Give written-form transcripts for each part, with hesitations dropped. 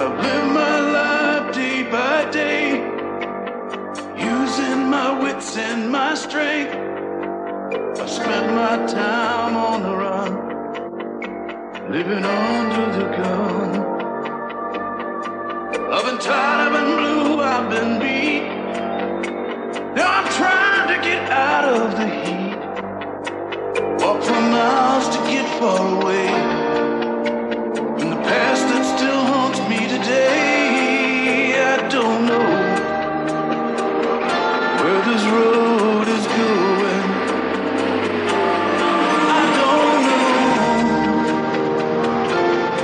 I've lived my life day by day, using my wits and my strength. I spent my time on the run, living under the gun. I've been tired, I've been blue, I've been beat. Now I'm trying to get out of the heat. Walk for miles to get far away from the past that still haunts me today. I don't know where this road is going. I don't know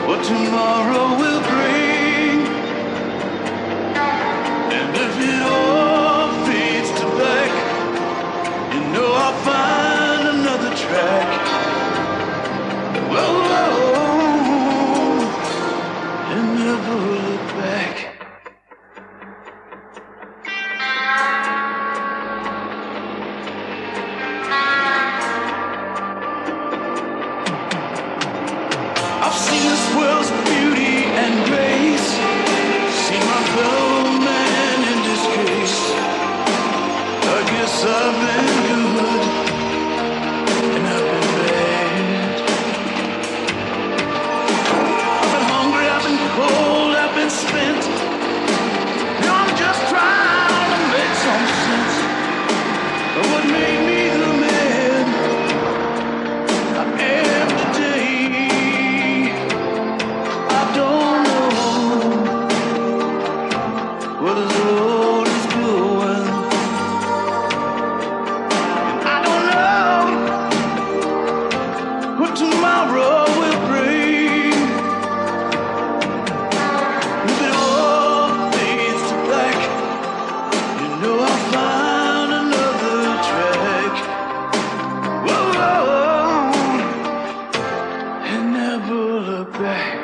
what tomorrow will bring. And if it all fades to black, you know I'll find another track. Whoa, and never look back. I've seen this world's beauty and grace, seen my fellow man in disgrace. I guess I've been good and I've been bad. I've been hungry, I've been cold, I've been spent. Now I'm just trying to make some sense of what made me the man I am today. I don't know where this road is going. And I don't know what tomorrow will bring. If it all fades to black, you know I'll find another track. Whoa, and never look back.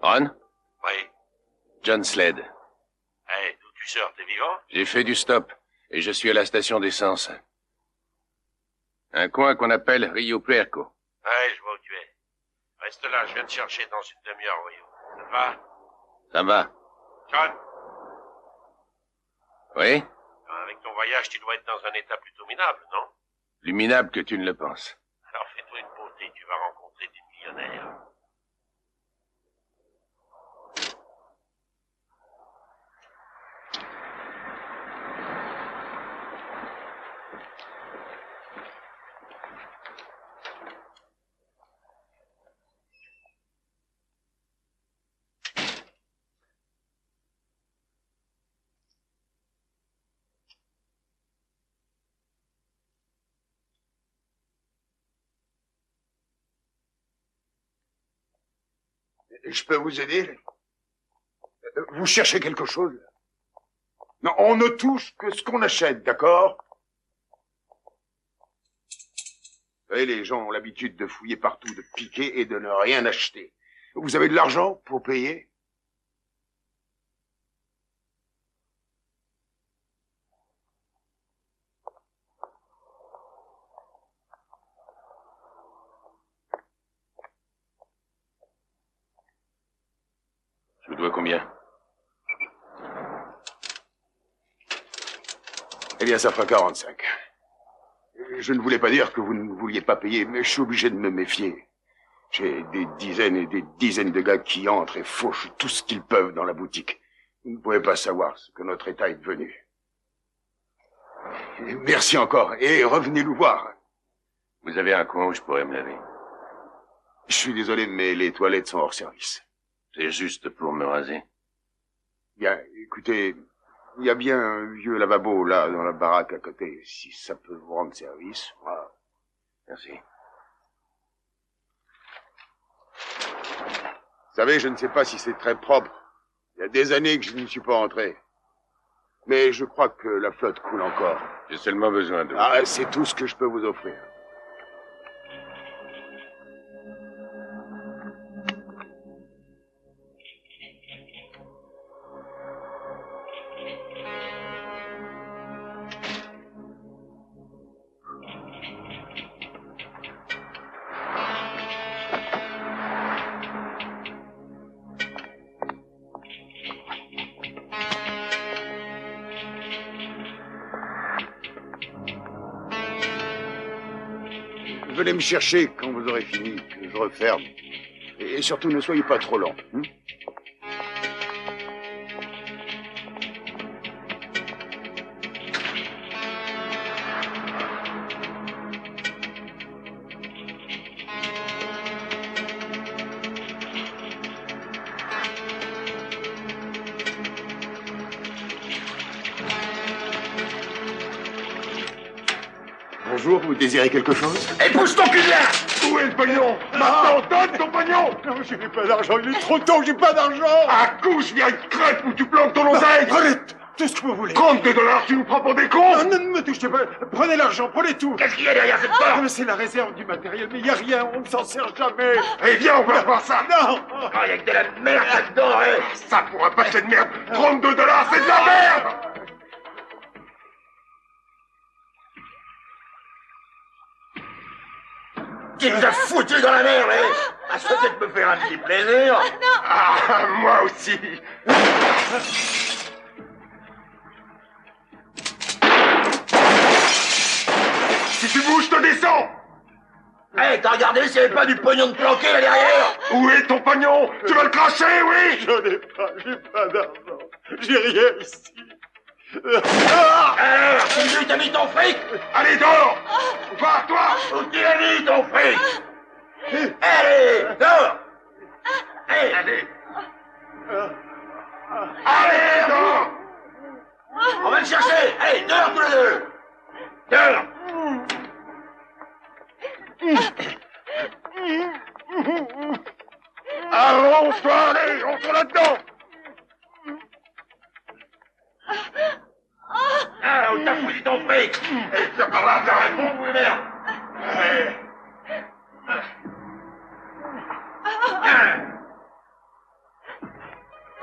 Ron? Oui. John Slade. Hey, d'où tu sors, t'es vivant? J'ai fait du stop et je suis à la station d'essence. Un coin qu'on appelle Rio Puerco. Ouais, je vois où tu es. Reste là, je viens te chercher dans une demi-heure, voyons. Ça te va? Ça va? John, Oui? avec ton voyage, tu dois être dans un état plutôt minable, non? Plus minable que tu ne le penses. Alors fais-toi une beauté, tu vas rencontrer des millionnaires. Je peux vous aider? Vous cherchez quelque chose? Non, on ne touche que ce qu'on achète, d'accord? Vous savez, les gens ont l'habitude de fouiller partout, de piquer et de ne rien acheter. Vous avez de l'argent pour payer? Je vous dois combien? Eh bien, ça fera 45. Je ne voulais pas dire que vous ne vouliez pas payer, mais je suis obligé de me méfier. J'ai des dizaines et des dizaines de gars qui entrent et fauchent tout ce qu'ils peuvent dans la boutique. Vous ne pouvez pas savoir ce que notre état est devenu. Et merci encore, et revenez nous voir. Vous avez un coin où je pourrais me laver? Je suis désolé, mais les toilettes sont hors service. C'est juste pour me raser. Bien, écoutez, il y a bien un vieux lavabo là, dans la baraque à côté. Si ça peut vous rendre service, voilà. Merci. Vous savez, je ne sais pas si c'est très propre. Il y a des années que je n'y suis pas entré. Mais je crois que la flotte coule encore. J'ai seulement besoin de... Ah, c'est tout ce que je peux vous offrir. Venez me chercher quand vous aurez fini, que je referme. Et surtout, ne soyez pas trop lent. Bonjour, vous désirez quelque chose? Et pousse ton cul de là! Où est le pognon? Maintenant, donne ton pognon! Non, je n'ai pas d'argent, il est trop tôt, j'ai pas d'argent! À couche, vieille crête, où tu plantes ton oseille! Arrête! Tout ce que vous voulez! 32 $, tu nous prends pour des cons! Non, ne me touchez pas! Prenez l'argent, prenez tout! Qu'est-ce qu'il y a derrière cette porte? Mais c'est la réserve du matériel, mais il n'y a rien, on ne s'en sert jamais! Eh viens, on va voir ça! Non! Ah, il y a que de la merde là-dedans, hein! Ça pour un paquet de merde! 32 $, c'est de la merde! Tu nous as foutus dans la merde, hein! Ah, ça peut-être me faire un petit plaisir! Ah, moi aussi! Si tu bouges, je te descends! Hé, t'as regardé s'il n'y avait pas du pognon de planqué là derrière? Où est ton pognon? Tu vas le cracher, oui? J'en ai pas, j'ai pas d'argent. J'ai rien ici. Alors, tu t'as mis ton fric? Allez, dors! Va, toi! Où tu l'as mis, ton fric? Allez, dors! Allez! Allez, dors! On va le chercher! Allez, dors tous les deux! Dors! Avance-toi, allez, rentre là-dedans! Ah, où t'as foutu ton fric? Et tu par là, t'as répondu, oui, merde!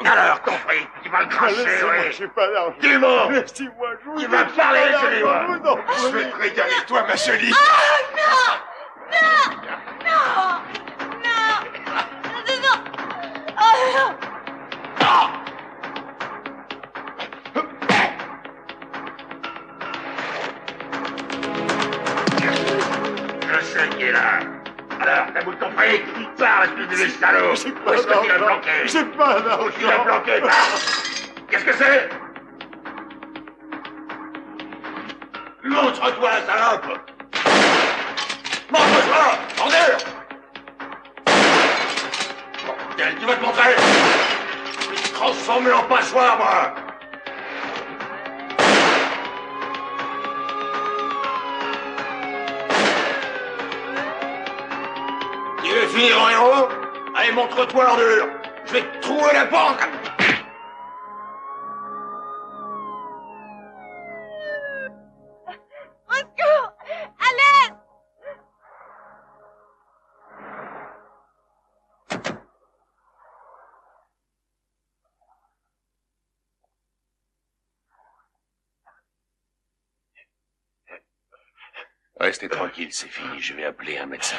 Alors, ton fric, tu vas le cracher, oui! J'ai pas d'argent. Tu mens! Laissez-moi jouer. Tu vas parler, celui-là! Non, Je vais te régaler, toi, ma chérie! Je sais qui est là. Alors, t'as bout de ton fric? Parle, espèce de salaud! Où est-ce que tu l'as planqué? J'ai pas d'argent. Où tu l'as planqué? Parle! Qu'est-ce que c'est? Montre-toi, salope! Montre-toi! En dur! Bordel, tu vas te montrer! Je vais te transformer en passoire, moi! Tu veux finir en héros? Allez, montre-toi en dur! Je vais te trouer la porte! Au secours! À l'aide! Restez tranquille, c'est fini, je vais appeler un médecin.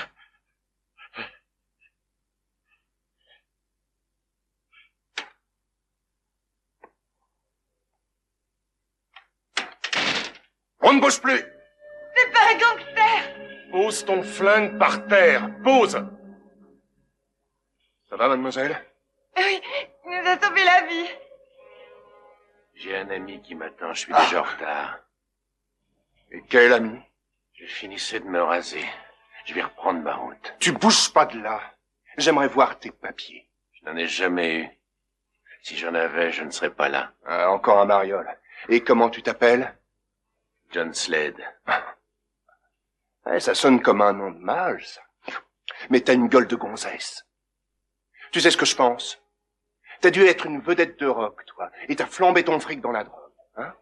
On ne bouge plus! C'est pas un gangster! Pose ton flingue par terre! Pose! Ça va, mademoiselle? Oui, il nous a sauvé la vie. J'ai un ami qui m'attend, je suis déjà en retard. Et quel ami? Je finissais de me raser. Je vais reprendre ma route. Tu bouges pas de là. J'aimerais voir tes papiers. Je n'en ai jamais eu. Si j'en avais, je ne serais pas là. Ah, encore un mariole. Et comment tu t'appelles? John Slade. Ouais, ça sonne comme un nom de mage, ça. Mais t'as une gueule de gonzesse. Tu sais ce que je pense? T'as dû être une vedette de rock, toi, et t'as flambé ton fric dans la drogue, hein?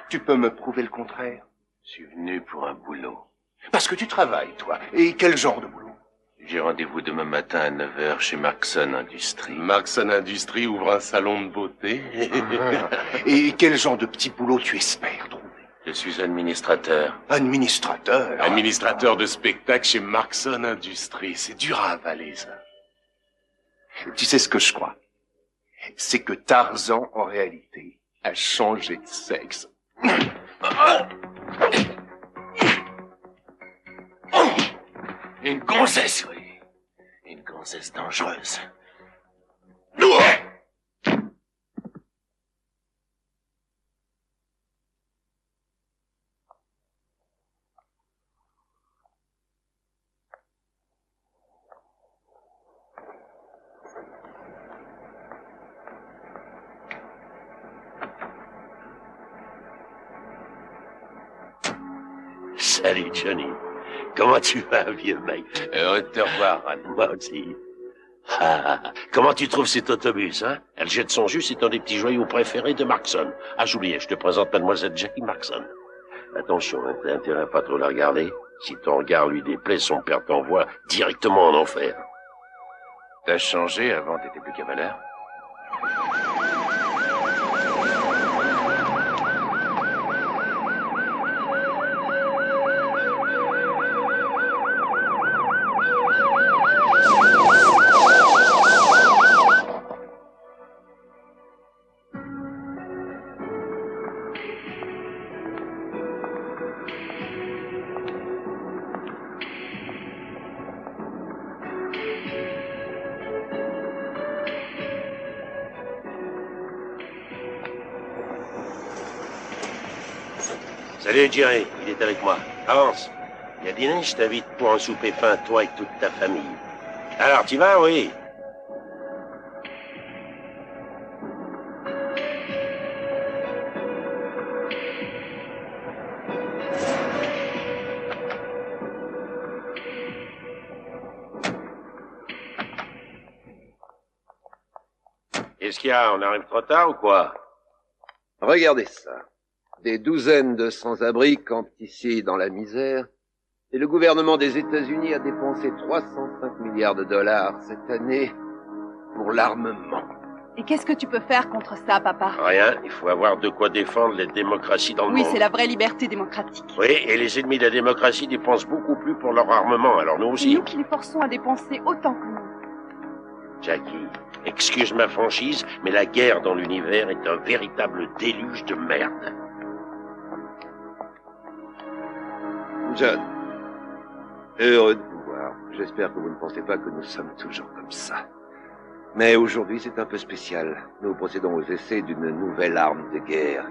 Tu peux me prouver le contraire? Je suis venu pour un boulot. Parce que tu travailles, toi. Et quel genre de boulot? J'ai rendez-vous demain matin à 9h chez Markson Industries. Markson Industries ouvre un salon de beauté. Et quel genre de petit boulot tu espères trouver? Je suis administrateur. Administrateur? Administrateur de spectacle chez Markson Industries. C'est dur à avaler, ça. Tu sais ce que je crois? C'est que Tarzan, en réalité, a changé de sexe. Une gonzesse, oui. Une gonzesse dangereuse. Salut, Johnny. Comment tu vas, vieux mec? Heureux de te revoir, Anne. Moi aussi. Comment tu trouves cet autobus, hein? Elle jette son jus, c'est un des petits joyaux préférés de Markson. Ah, j'oubliais, je te présente mademoiselle Jackie Markson. Attention, hein, t'as intérêt à pas trop la regarder. Si ton regard lui déplaît, son père t'envoie directement en enfer. T'as changé, avant t'étais plus cavalaire. Salut, Jerry. Il est avec moi. Avance. Il y a dîner, je t'invite pour un souper fin, toi et toute ta famille. Alors, tu vas, oui? Qu'est-ce qu'il y a? On arrive trop tard ou quoi? Regardez ça. Des douzaines de sans-abri campent ici dans la misère, et le gouvernement des États-Unis a dépensé 305 milliards de dollars cette année pour l'armement. Et qu'est-ce que tu peux faire contre ça, papa? Rien, il faut avoir de quoi défendre les démocraties dans le monde. Oui, c'est la vraie liberté démocratique. Oui, et les ennemis de la démocratie dépensent beaucoup plus pour leur armement, alors nous C'est aussi. nous qui les forçons à dépenser autant que nous. Jackie, excuse ma franchise, mais la guerre dans l'univers est un véritable déluge de merde. John, heureux de vous voir. J'espère que vous ne pensez pas que nous sommes toujours comme ça. Mais aujourd'hui, c'est un peu spécial. Nous procédons aux essais d'une nouvelle arme de guerre,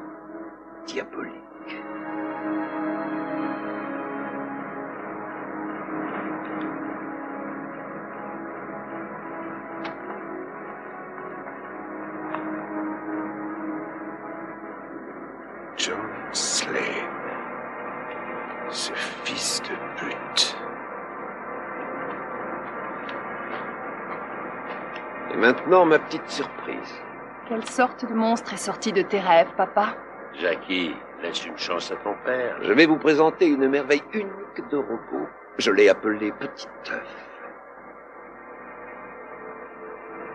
diabolique. John Slade. Ce fils de pute. Et maintenant, ma petite surprise. Quelle sorte de monstre est sorti de tes rêves, papa? Jackie, laisse une chance à ton père. Je vais vous présenter une merveille unique de robot. Je l'ai appelé Petit œuf.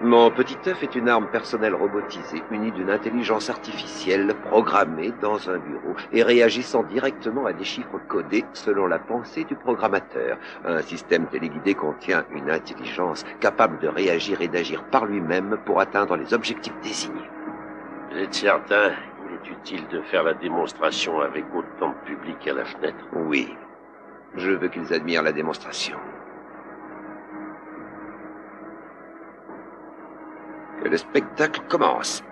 Mon petit œuf est une arme personnelle robotisée, munie d'une intelligence artificielle programmée dans un bureau et réagissant directement à des chiffres codés selon la pensée du programmateur. Un système téléguidé contient une intelligence capable de réagir et d'agir par lui-même pour atteindre les objectifs désignés. Vous êtes certain qu'il est utile de faire la démonstration avec autant de public à la fenêtre? Oui, je veux qu'ils admirent la démonstration. Que le spectacle commence.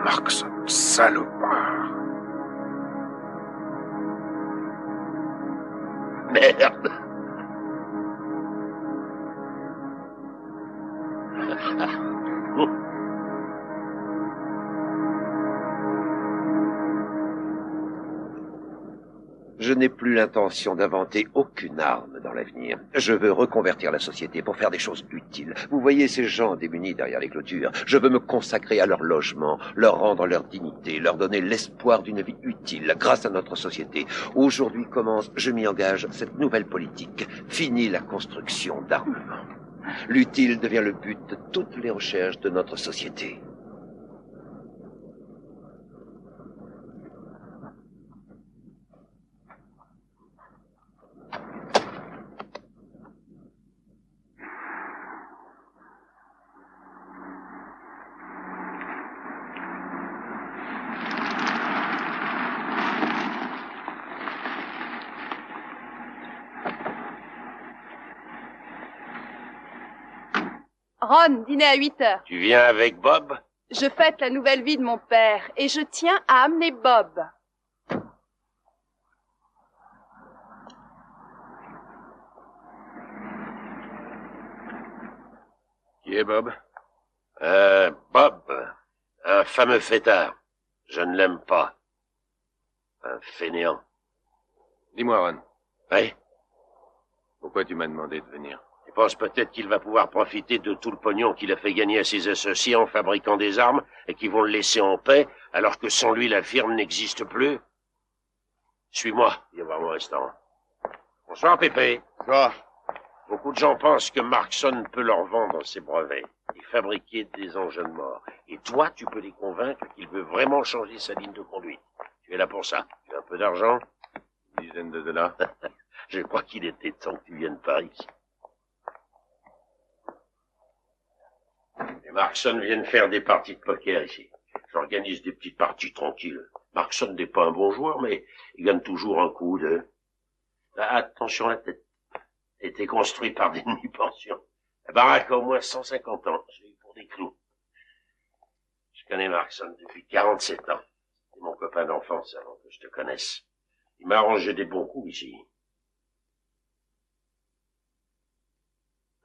Markson, salopard. Merde. Je n'ai plus l'intention d'inventer aucune arme dans l'avenir. Je veux reconvertir la société pour faire des choses utiles. Vous voyez ces gens démunis derrière les clôtures. Je veux me consacrer à leur logement, leur rendre leur dignité, leur donner l'espoir d'une vie utile grâce à notre société. Aujourd'hui commence, je m'y engage, cette nouvelle politique. Fini la construction d'armements. L'utile devient le but de toutes les recherches de notre société. Ron, dîner à 8h. Tu viens avec Bob? Je fête la nouvelle vie de mon père et je tiens à amener Bob. Qui est Bob? Bob, un fameux fêtard. Je ne l'aime pas. Un fainéant. Dis-moi, Ron. Oui? Pourquoi tu m'as demandé de venir? Tu penses peut-être qu'il va pouvoir profiter de tout le pognon qu'il a fait gagner à ses associés en fabriquant des armes et qu'ils vont le laisser en paix, alors que sans lui, la firme n'existe plus? Suis-moi, viens voir mon restaurant. Bonsoir, Pépé. Bonsoir. Beaucoup de gens pensent que Markson peut leur vendre ses brevets et fabriquer des engins de mort. Et toi, tu peux les convaincre qu'il veut vraiment changer sa ligne de conduite. Tu es là pour ça. Tu as un peu d'argent? Une dizaine de dollars. Je crois qu'il était temps que tu viennes par ici. Les Markson viennent faire des parties de poker ici. J'organise des petites parties tranquilles. Markson n'est pas un bon joueur, mais il gagne toujours un coup de... Attention à la tête. A été construit par des demi-pensions. La baraque a au moins 150 ans. Je l'ai eu pour des clous. Je connais Markson depuis 47 ans. C'est mon copain d'enfance avant que je te connaisse. Il m'a arrangé des bons coups ici.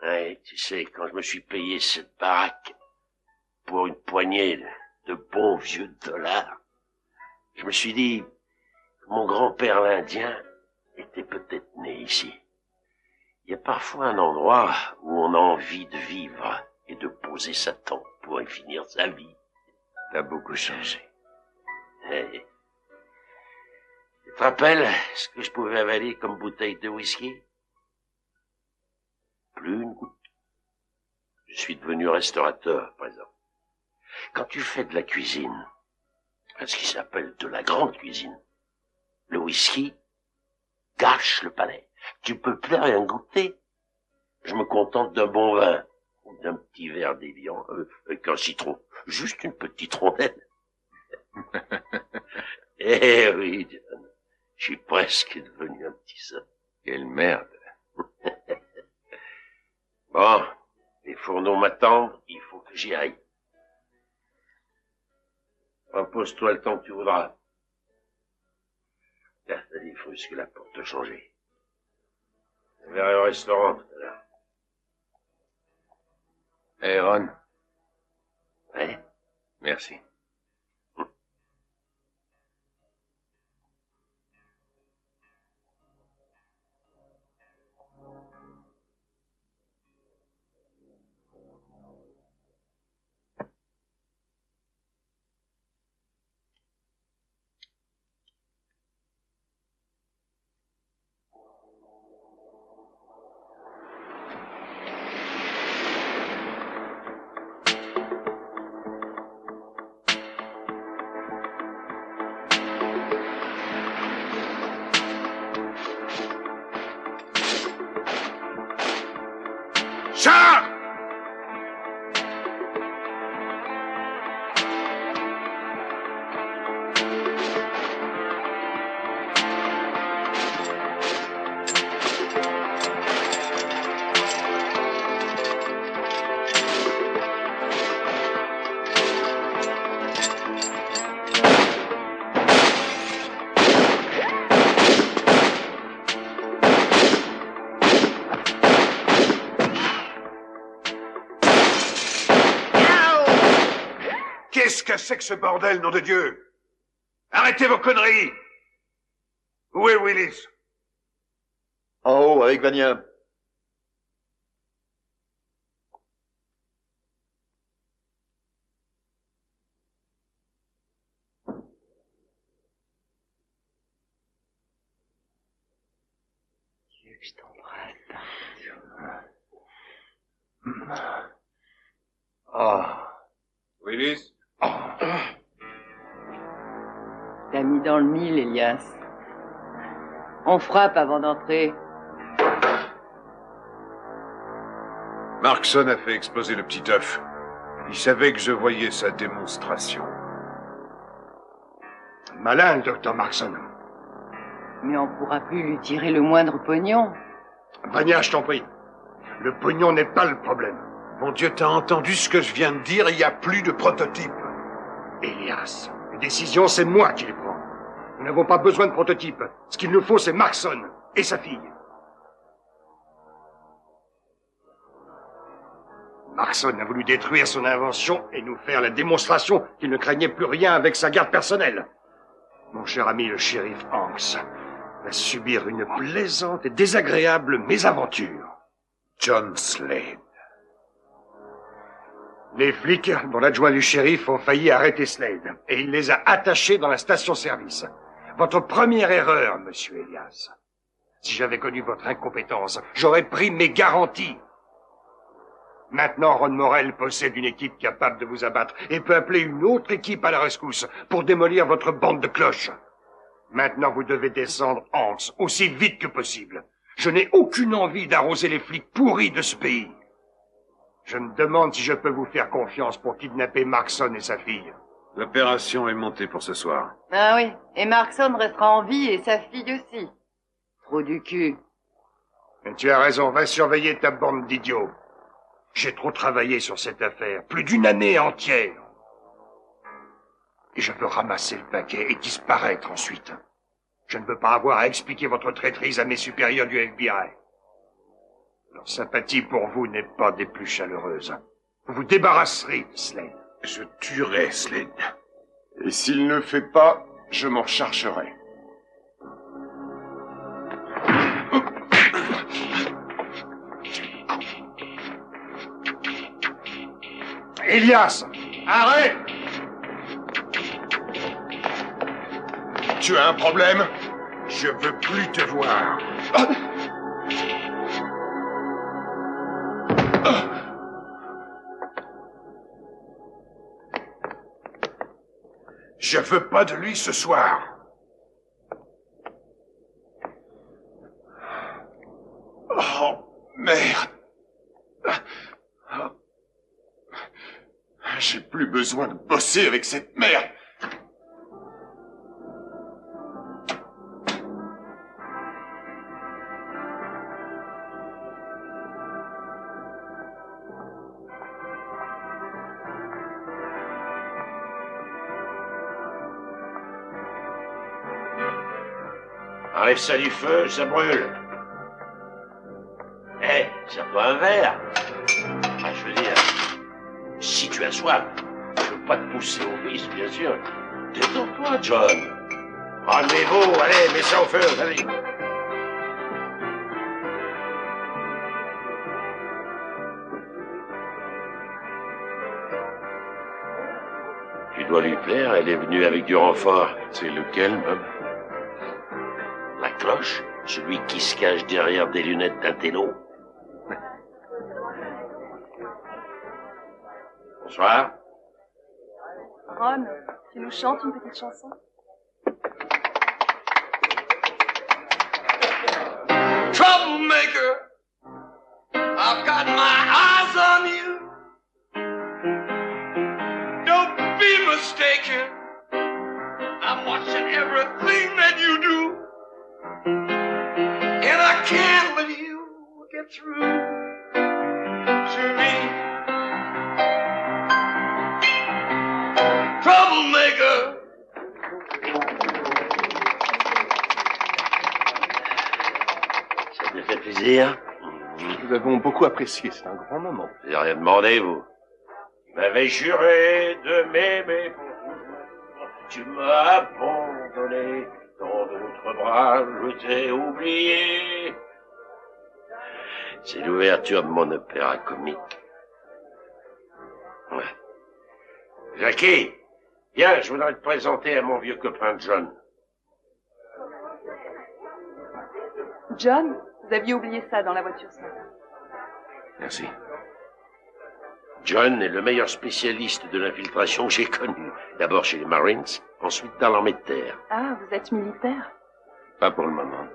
Ouais, tu sais, quand je me suis payé cette baraque pour une poignée de bons vieux dollars, je me suis dit que mon grand-père l'Indien était peut-être né ici. Il y a parfois un endroit où on a envie de vivre et de poser sa tente pour y finir sa vie. T'as beaucoup changé. Hey. Tu te rappelles ce que je pouvais avaler comme bouteille de whisky? Plus une goutte. Je suis devenu restaurateur à présent. Quand tu fais de la cuisine, ce qui s'appelle de la grande cuisine, le whisky gâche le palais. Tu peux plus rien goûter. Je me contente d'un bon vin, ou d'un petit verre d'Évian, avec un citron. Juste une petite rondelle. Eh oui, John, je suis presque devenu un petit sotte. Quelle merde. Bon, les fourneaux m'attendent, il faut que j'y aille. Repose-toi le temps que tu voudras. Là, t'as des frusques là pour te changer. Je verrai au restaurant tout à l'heure. Hey, Ron. Ouais? Merci. c'est que ce bordel, nom de Dieu? Arrêtez vos conneries! Où est Willis? En haut, avec Vania. Je t'embrasse. Willis? T'as mis dans le mille, Elias. On frappe avant d'entrer. Markson a fait exploser le petit œuf. Il savait que je voyais sa démonstration. Malin, le docteur Markson. Mais on pourra plus lui tirer le moindre pognon. Vania, je t'en prie. Le pognon n'est pas le problème. Mon Dieu, t'as entendu ce que je viens de dire? Il n'y a plus de prototype. Elias, les décisions, c'est moi qui les prends. Nous n'avons pas besoin de prototype. Ce qu'il nous faut, c'est Markson et sa fille. Markson a voulu détruire son invention et nous faire la démonstration qu'il ne craignait plus rien avec sa garde personnelle. Mon cher ami le shérif Hanks va subir une plaisante et désagréable mésaventure. John Slade. Les flics, dont l'adjoint du shérif, ont failli arrêter Slade, et il les a attachés dans la station-service. Votre première erreur, monsieur Elias. Si j'avais connu votre incompétence, j'aurais pris mes garanties. Maintenant, Ron Morel possède une équipe capable de vous abattre et peut appeler une autre équipe à la rescousse pour démolir votre bande de cloches. Maintenant, vous devez descendre Hanks aussi vite que possible. Je n'ai aucune envie d'arroser les flics pourris de ce pays. Je me demande si je peux vous faire confiance pour kidnapper Markson et sa fille. L'opération est montée pour ce soir. Ah oui, et Markson restera en vie et sa fille aussi. Trop du cul. Mais tu as raison, va surveiller ta bande d'idiots. J'ai trop travaillé sur cette affaire, plus d'une année entière. Et je veux ramasser le paquet et disparaître ensuite. Je ne veux pas avoir à expliquer votre traîtrise à mes supérieurs du FBI. Leur sympathie pour vous n'est pas des plus chaleureuses. Vous vous débarrasserez de Slade. Je tuerai Slade. Et s'il ne le fait pas, je m'en chargerai. Elias, arrête! Tu as un problème? Je veux plus te voir. Je veux pas de lui ce soir. Oh, merde. J'ai plus besoin de bosser avec cette merde. Arrive ça du feu, ça brûle. Eh, sers-toi un verre. Ah, je veux dire, si tu as soif, je veux pas te pousser au vice, bien sûr. Détends-toi, John. Rendez-vous, allez, mets ça au feu, allez. Tu dois lui plaire, elle est venue avec du renfort. C'est lequel, Bob? La cloche, celui qui se cache derrière des lunettes d'intello. Bonsoir. Ron, tu nous chantes une petite chanson? Troublemaker, I've got my eyes on you. Don't be mistaken, I'm watching everything that you do. And I can't let you get through to me. Troublemaker. Ça te fait plaisir? Nous avons beaucoup apprécié, c'est un grand moment. J'ai rien demandé, vous. Vous m'avez juré de m'aimer pour Tu m'as abandonné, dans d'autres bras, je t'ai oublié. C'est l'ouverture de mon opéra comique. Ouais. Jackie, viens, je voudrais te présenter à mon vieux copain John. John, vous aviez oublié ça dans la voiture ce matin. Merci. John est le meilleur spécialiste de l'infiltration que j'ai connu. D'abord chez les Marines, ensuite dans l'armée de terre. Ah, vous êtes militaire? Pas pour le moment.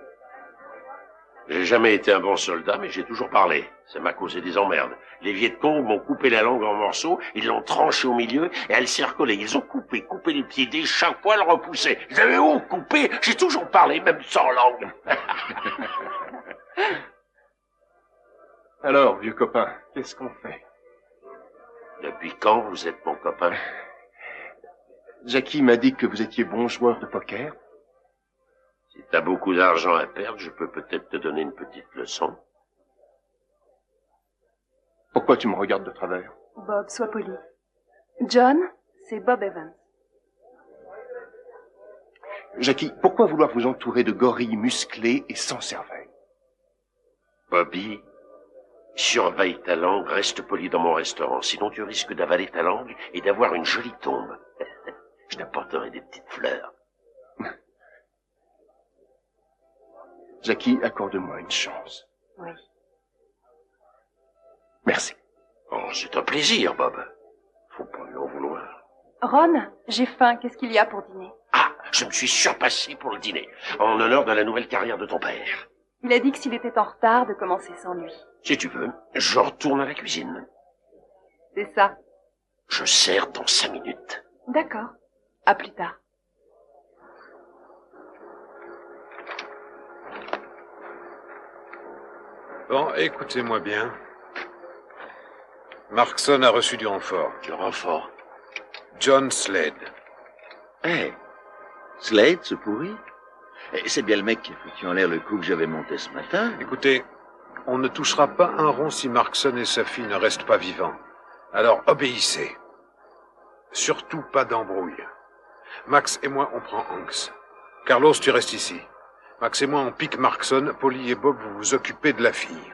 J'ai jamais été un bon soldat, mais j'ai toujours parlé. Ça m'a causé des emmerdes. Les Vietcong m'ont coupé la langue en morceaux, ils l'ont tranchée au milieu, et elle s'est recollée. Ils ont coupé les pieds des chaque fois, le repoussé. Ils avaient où coupé? J'ai toujours parlé, même sans langue. Alors, vieux copain, qu'est-ce qu'on fait? Depuis quand vous êtes mon copain? Jackie m'a dit que vous étiez bon joueur de poker. Si t'as beaucoup d'argent à perdre, je peux peut-être te donner une petite leçon. Pourquoi tu me regardes de travers? Bob, sois poli. John, c'est Bob Evans. Jackie, pourquoi vouloir vous entourer de gorilles musclés et sans cervelle? Bobby, surveille ta langue, reste poli dans mon restaurant, sinon tu risques d'avaler ta langue et d'avoir une jolie tombe. Je t'apporterai des petites fleurs. Jackie, accorde-moi une chance. Oui. Merci. Oh, c'est un plaisir, Bob. Faut pas lui en vouloir. Ron, j'ai faim. Qu'est-ce qu'il y a pour dîner? Ah, je me suis surpassé pour le dîner, en honneur de la nouvelle carrière de ton père. Il a dit que s'il était en retard, de commencer sans lui. Si tu veux, je retourne à la cuisine. C'est ça. Je sers dans 5 minutes. D'accord. À plus tard. Bon, écoutez-moi bien. Markson a reçu du renfort. Du renfort? John Slade. Eh, Slade, ce pourri? C'est bien le mec qui a foutu en l'air le coup que j'avais monté ce matin. Écoutez, on ne touchera pas un rond si Markson et sa fille ne restent pas vivants. Alors obéissez. Surtout pas d'embrouille. Max et moi, on prend Hanks. Carlos, tu restes ici. Max et moi, on pique Markson. Polly et Bob, vous vous occupez de la fille.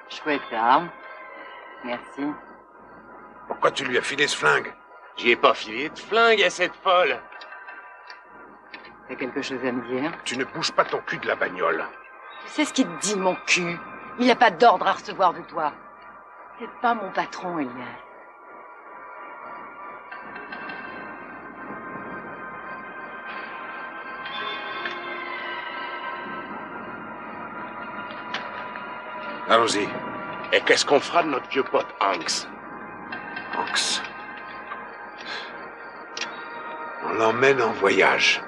Chouette arme. Merci. Pourquoi tu lui as filé ce flingue? J'y ai pas filé de flingue à cette folle. T'as quelque chose à me dire? Tu ne bouges pas ton cul de la bagnole. Tu sais ce qu'il te dit, mon cul? Il n'a pas d'ordre à recevoir de toi. C'est pas mon patron, Elias. Allons-y. Et qu'est-ce qu'on fera de notre vieux pote Hanks? Hanks. On l'emmène en voyage.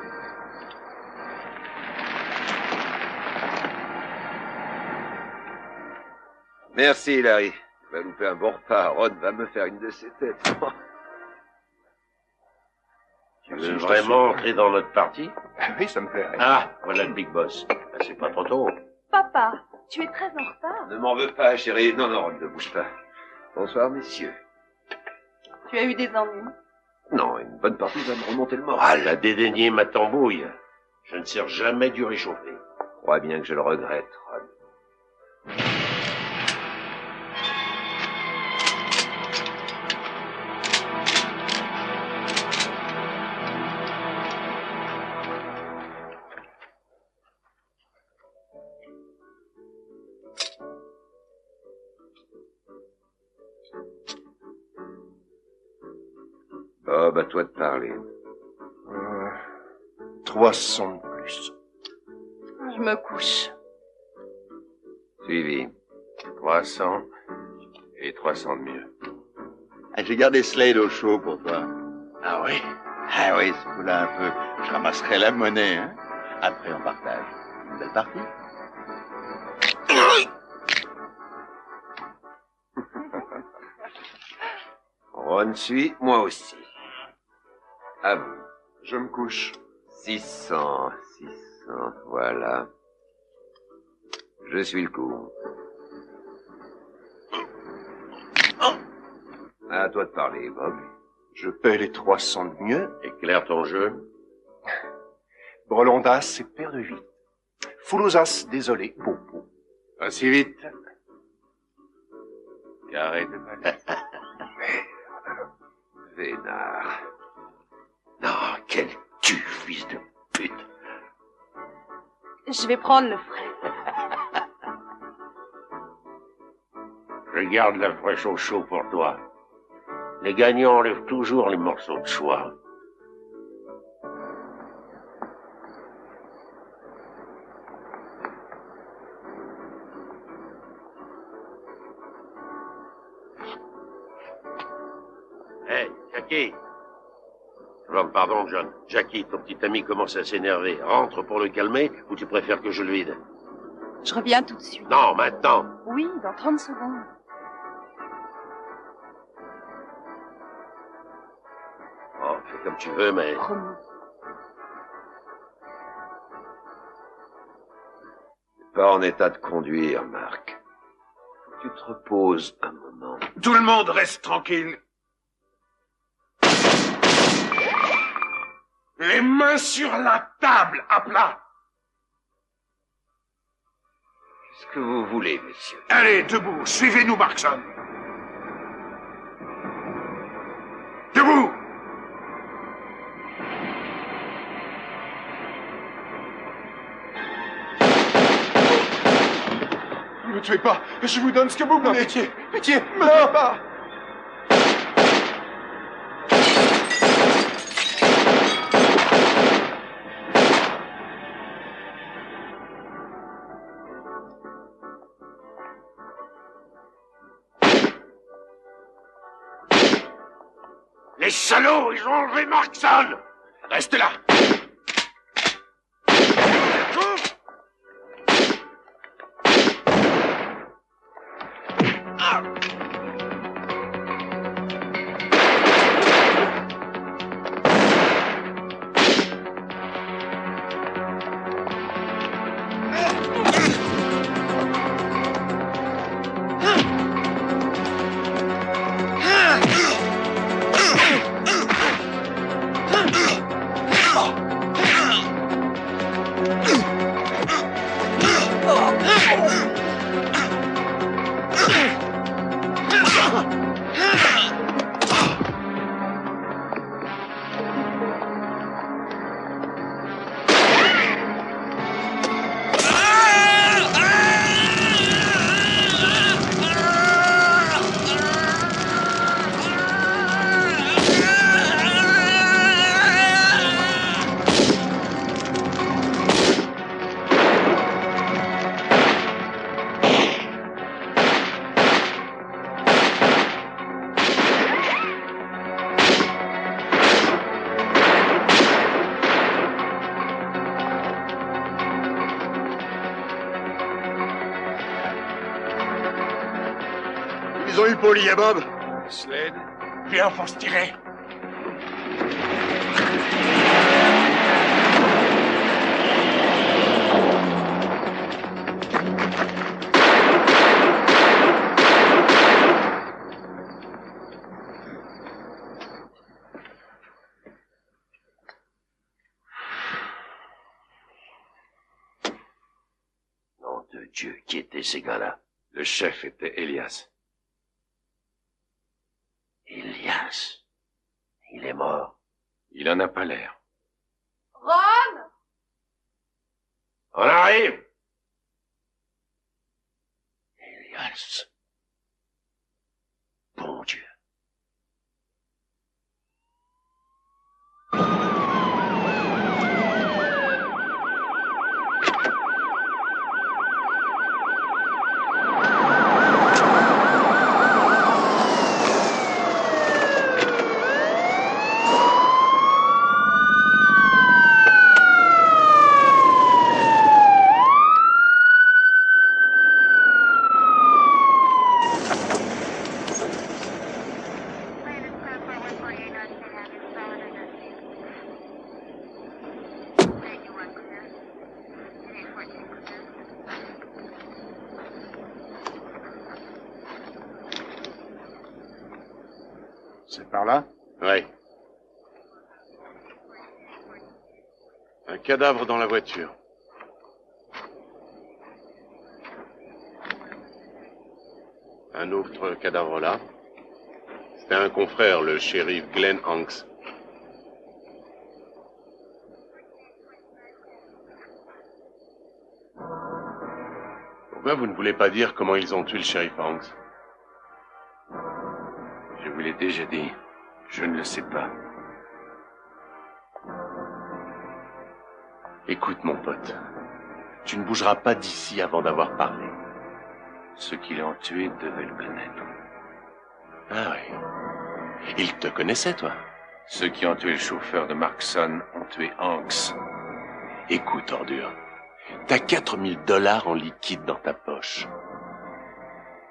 Merci, Larry. Tu vas louper un bon repas. Ron va me faire une de ses têtes. Tu veux vraiment entrer dans notre partie? Oui, ça me plairait. Ah, voilà le big boss. Ben, c'est pas trop tôt. Papa, tu es très en retard. Ne m'en veux pas, chérie. Non, non, Ron, ne bouge pas. Bonsoir, messieurs. Tu as eu des ennuis? Non, une bonne partie va me remonter le moral. Elle a dédaigné ma tambouille. Je ne sers jamais dû réchauffer. Je crois bien que je le regrette, Ron. Bob, à toi de parler. 300 de plus. Je me couche. Suivi. 300 et 300 de mieux. J'ai gardé Slade au chaud pour toi. Ah oui? Ah oui, ce coup-là un peu. Je ramasserai la monnaie, hein. Après, on partage. Une belle partie. Ron suit, moi aussi. À vous. Je me couche. 600, voilà. Je suis le coup. À toi de parler, Bob. Je paie les 300 de mieux. Éclaire ton jeu. Brelandas, c'est paire de 8. Foulousas, désolé, Popo. Pas si vite. Carré de balai. Vénard. Non, quel tu, fils de pute. Je vais prendre le frais. Je garde la fraîche au chaud pour toi. Les gagnants enlèvent toujours les morceaux de choix. Hey, Jackie. Pardon, John. Jackie, ton petit ami commence à s'énerver. Rentre pour le calmer ou tu préfères que je le vide? Je reviens tout de suite. Non, maintenant. Oui, dans 30 secondes. Oh, fais comme tu veux, mais... Promis. T'es pas en état de conduire, Marc. Faut que tu te reposes un moment. Tout le monde reste tranquille. Les mains sur la table, à plat. Qu'est-ce que vous voulez, messieurs? Allez, debout, suivez-nous, Markson. Debout! Ne me tuez pas, je vous donne ce que vous voulez. Pitié, pitié, ne me tuez pas. Les salauds, ils ont enlevé Markson! Reste là! Ils ont eu Polly et Bob. Slade, viens, faut se tirer. Nom de Dieu, qui étaient ces gars-là? Le chef était Elias. Elias. Il est mort. Il en a pas l'air. Ron! On arrive! Elias. Bon Dieu. C'est par là? Oui. Un cadavre dans la voiture. Un autre cadavre là. C'était un confrère, le shérif Glenn Hanks. Pourquoi vous ne voulez pas dire comment ils ont tué le shérif Hanks? Je vous l'ai déjà dit. Je ne le sais pas. Écoute, mon pote. Tu ne bougeras pas d'ici avant d'avoir parlé. Ceux qui l'ont tué devaient le connaître. Ah oui. Ils te connaissaient, toi? Ceux qui ont tué le chauffeur de Markson ont tué Hanks. Écoute, ordure. T'as $4000 en liquide dans ta poche.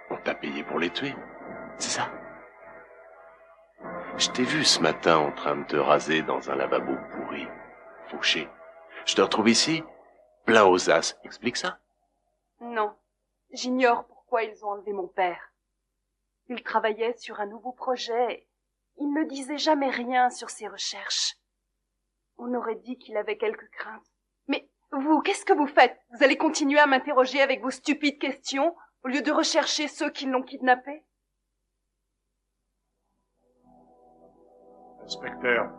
On t'a payé pour les tuer. C'est ça? Je t'ai vu ce matin en train de te raser dans un lavabo pourri, fauché. Je te retrouve ici, plein aux as. Explique ça. Non, j'ignore pourquoi ils ont enlevé mon père. Il travaillait sur un nouveau projet. Il ne disait jamais rien sur ses recherches. On aurait dit qu'il avait quelques craintes. Mais vous, qu'est-ce que vous faites? Vous allez continuer à m'interroger avec vos stupides questions au lieu de rechercher ceux qui l'ont kidnappé? Inspecteur,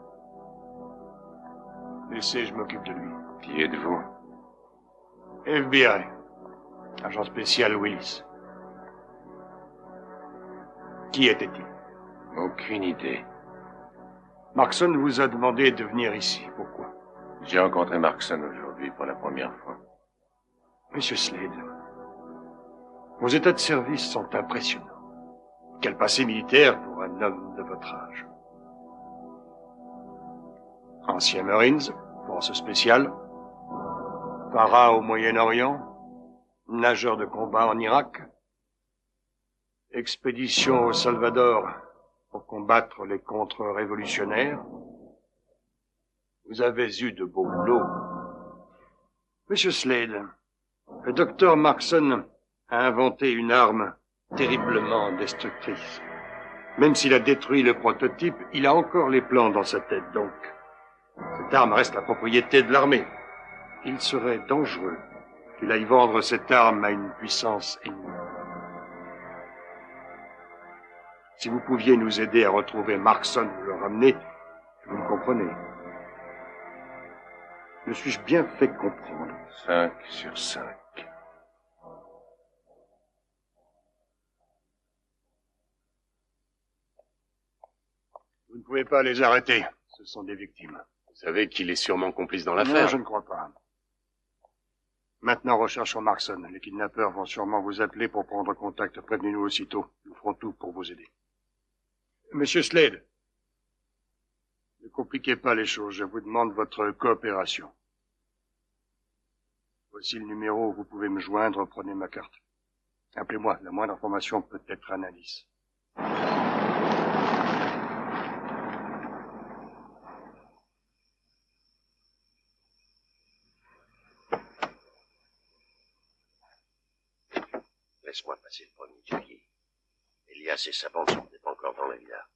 laissez, je m'occupe de lui. Qui êtes-vous? FBI, agent spécial Willis. Qui était-il? Aucune idée. Markson vous a demandé de venir ici. Pourquoi? J'ai rencontré Markson aujourd'hui pour la première fois. Monsieur Slade, vos états de service sont impressionnants. Quel passé militaire pour un homme de votre âge. Ancien Marines, force spéciale, para au Moyen-Orient, nageur de combat en Irak, expédition au Salvador pour combattre les contre-révolutionnaires. Vous avez eu de beaux boulots. Monsieur Slade, le docteur Markson a inventé une arme terriblement destructrice. Même s'il a détruit le prototype, il a encore les plans dans sa tête, donc. Cette arme reste la propriété de l'armée. Il serait dangereux qu'il aille vendre cette arme à une puissance ennemie. Si vous pouviez nous aider à retrouver Markson ou le ramener, vous me comprenez. Me suis-je bien fait comprendre? 5 sur 5. Vous ne pouvez pas les arrêter. Ce sont des victimes. Vous savez qu'il est sûrement complice dans Non, l'affaire. je ne crois pas. Maintenant, recherchons Markson. Les kidnappeurs vont sûrement vous appeler pour prendre contact. Prévenez-nous aussitôt. Nous ferons tout pour vous aider. Monsieur Slade, ne compliquez pas les choses. Je vous demande votre coopération. Voici le numéro où vous pouvez me joindre. Prenez ma carte. Appelez-moi. La moindre information peut être un indice. Laisse-moi passer le premier, Jackie. Elias et sa bande sont peut-être encore dans la villa.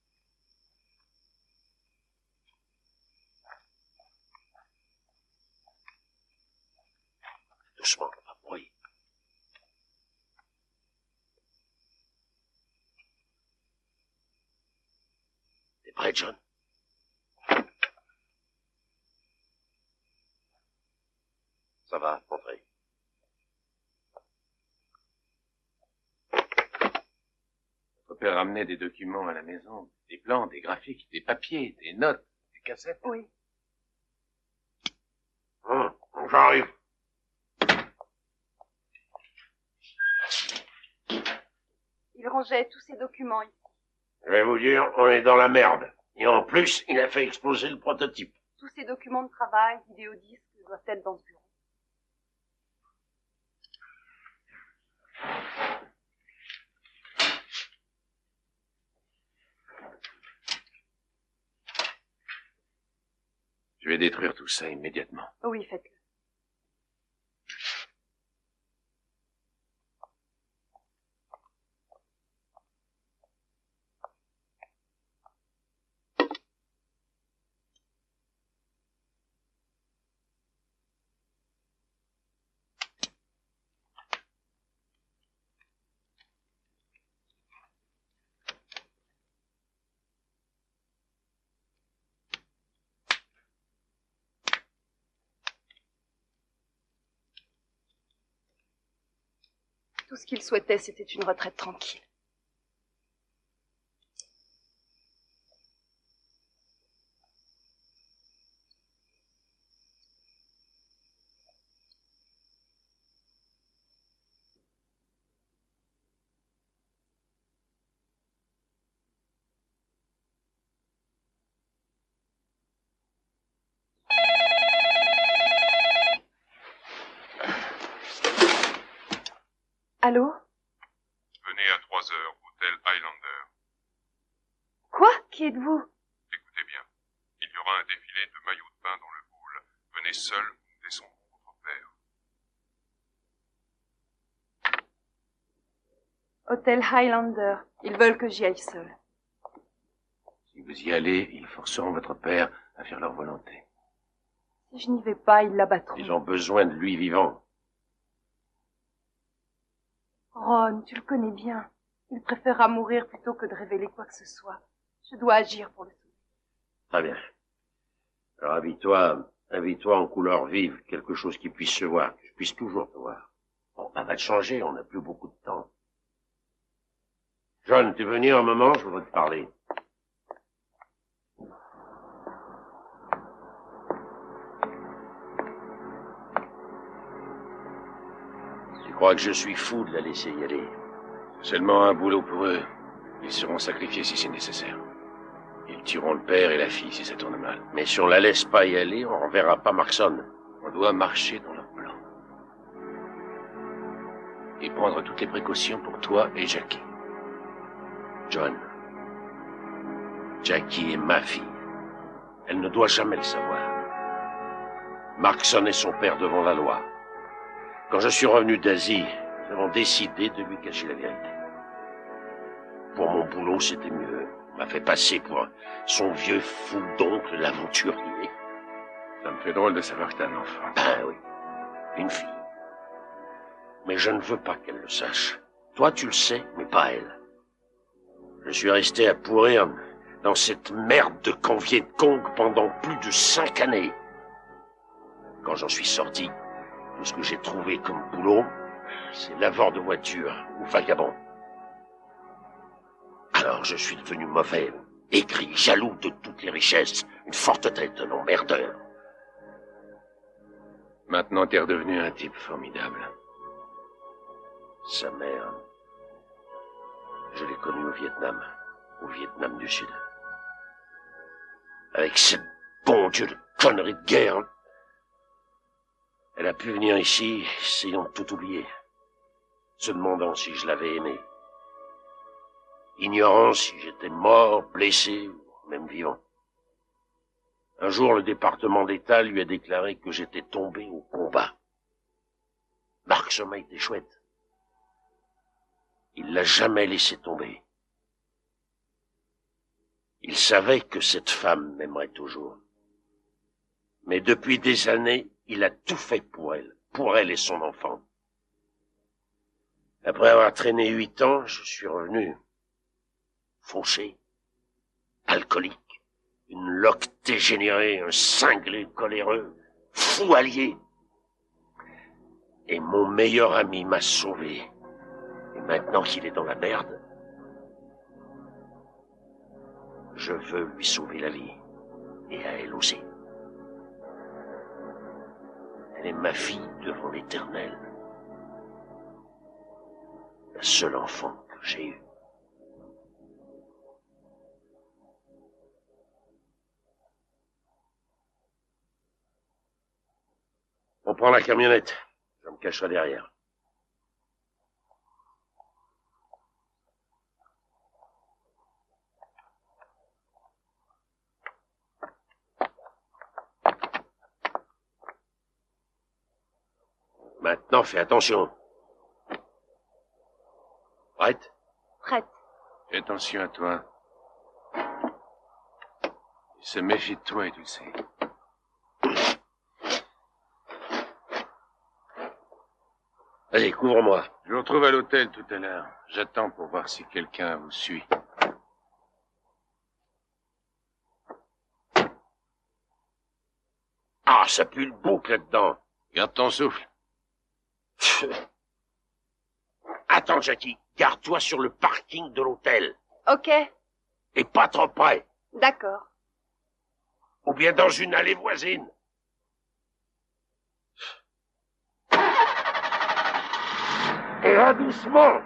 Doucement, pas de bruit. T'es prêt, John? Ça va, entrez. Votre père ramenait des documents à la maison, des plans, des graphiques, des papiers, des notes, des cassettes. Oui. J'arrive. Il rangeait tous ses documents ici. Je vais vous dire, on est dans la merde. Et en plus, il a fait exploser le prototype. Tous ses documents de travail, vidéodisques, doivent être dans ce bureau. Je vais détruire tout ça immédiatement. Oui, faites-le. Tout ce qu'il souhaitait, c'était une retraite tranquille. Allô? Venez à 3 heures, hôtel Highlander. Quoi? Qui êtes-vous? Écoutez bien, il y aura un défilé de maillots de bain dans le hall. Venez seul, nous descendrons votre père. Hôtel Highlander. Ils veulent que j'y aille seul. Si vous y allez, ils forceront votre père à faire leur volonté. Si je n'y vais pas, ils l'abattront. Ils ont besoin de lui vivant. Ron, tu le connais bien. Il préférera mourir plutôt que de révéler quoi que ce soit. Je dois agir pour le sauver. Très bien. Alors habille-toi en couleur vive, quelque chose qui puisse se voir, que je puisse toujours te voir. Bon, ça va te changer, on n'a plus beaucoup de temps. John, tu veux venir un moment, je voudrais te parler. Tu crois que je suis fou de la laisser y aller? Seulement un boulot pour eux. Ils seront sacrifiés si c'est nécessaire. Ils tueront le père et la fille si ça tourne mal. Mais si on la laisse pas y aller, on reverra pas Markson. On doit marcher dans leur plan. Et prendre toutes les précautions pour toi et Jackie. John, Jackie est ma fille. Elle ne doit jamais le savoir. Markson est son père devant la loi. Quand je suis revenu d'Asie, nous avons décidé de lui cacher la vérité. Pour mon boulot, c'était mieux. On m'a fait passer pour son vieux fou d'oncle, l'aventurier. Ça me fait drôle de savoir que t'as un enfant. Ben oui, une fille. Mais je ne veux pas qu'elle le sache. Toi, tu le sais, mais pas elle. Je suis resté à pourrir dans cette merde de camp Viet Cong pendant plus de 5 années. Quand j'en suis sorti, tout ce que j'ai trouvé comme boulot, c'est laveur de voiture ou vagabond. Alors je suis devenu mauvais, aigri, jaloux de toutes les richesses, une forte tête, un emmerdeur. Maintenant, t'es redevenu un type formidable. Sa mère, je l'ai connue au Vietnam du Sud. Avec ces bons dieux de conneries de guerre, elle a pu venir ici, essayant de tout oublier, se demandant si je l'avais aimée, ignorant si j'étais mort, blessé, ou même vivant. Un jour, le département d'État lui a déclaré que j'étais tombé au combat. Markson a été chouette. Il l'a jamais laissé tomber. Il savait que cette femme m'aimerait toujours. Mais depuis des années, il a tout fait pour elle et son enfant. Après avoir traîné 8 ans, je suis revenu. Fauché, alcoolique, une loque dégénérée, un cinglé coléreux, fou allié. Et mon meilleur ami m'a sauvé. Et maintenant qu'il est dans la merde, je veux lui sauver la vie. Et à elle aussi. Elle est ma fille devant l'Éternel. La seule enfant que j'ai eue. On prend la camionnette. Je me cacherai derrière. Maintenant, fais attention. Prête? Prête. Fais attention à toi. Il se méfie de toi et tu le sais. Allez, couvre-moi. Je vous retrouve à l'hôtel tout à l'heure. J'attends pour voir si quelqu'un vous suit. Ah, ça pue le bouc là-dedans. Garde ton souffle. Attends, Jackie, garde-toi sur le parking de l'hôtel. Ok, Et pas trop près. d'accord. Ou bien dans une allée voisine. Et là, doucement.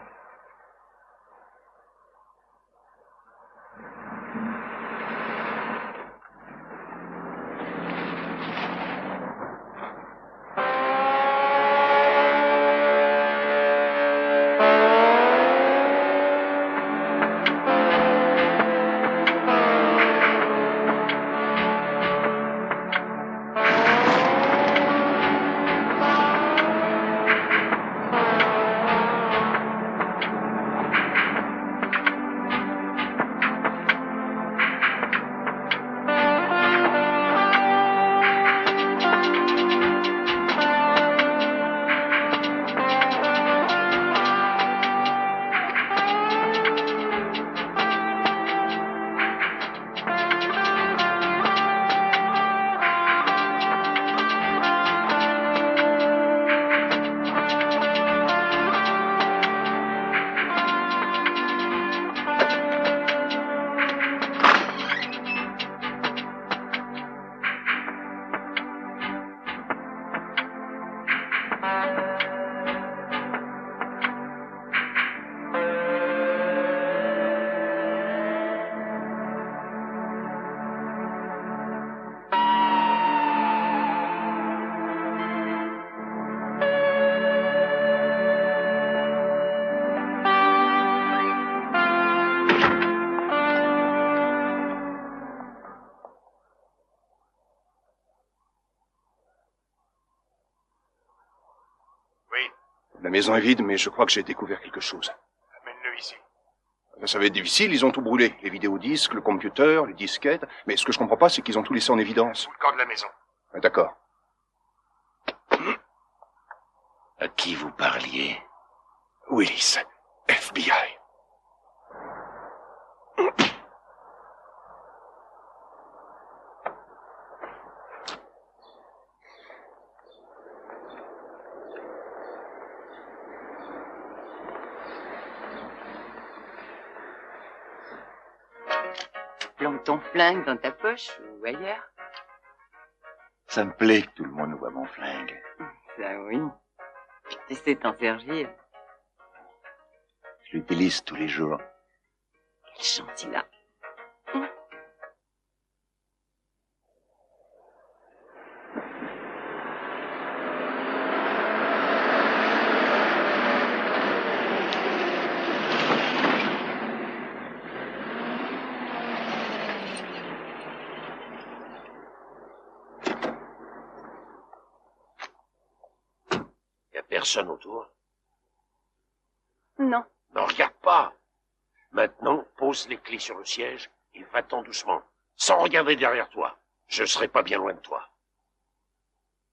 La maison est vide, mais je crois que j'ai découvert quelque chose. Amène-le ici. Ça va être difficile, ils ont tout brûlé. Les vidéodisques, le computer, les disquettes. Mais ce que je comprends pas, c'est qu'ils ont tout laissé en évidence. Sous le corps de la maison. Ah, d'accord. À qui vous parliez? Willis, FBI. Plante ton flingue dans ta poche ou ailleurs. Ça me plaît que tout le monde voit mon flingue. Ça oui. Tu sais t'en servir. Je l'utilise tous les jours. Quel gentil-là. Personne autour? Non. Ne regarde pas. Maintenant, pose les clés sur le siège et va-t'en doucement, sans regarder derrière toi. Je serai pas bien loin de toi.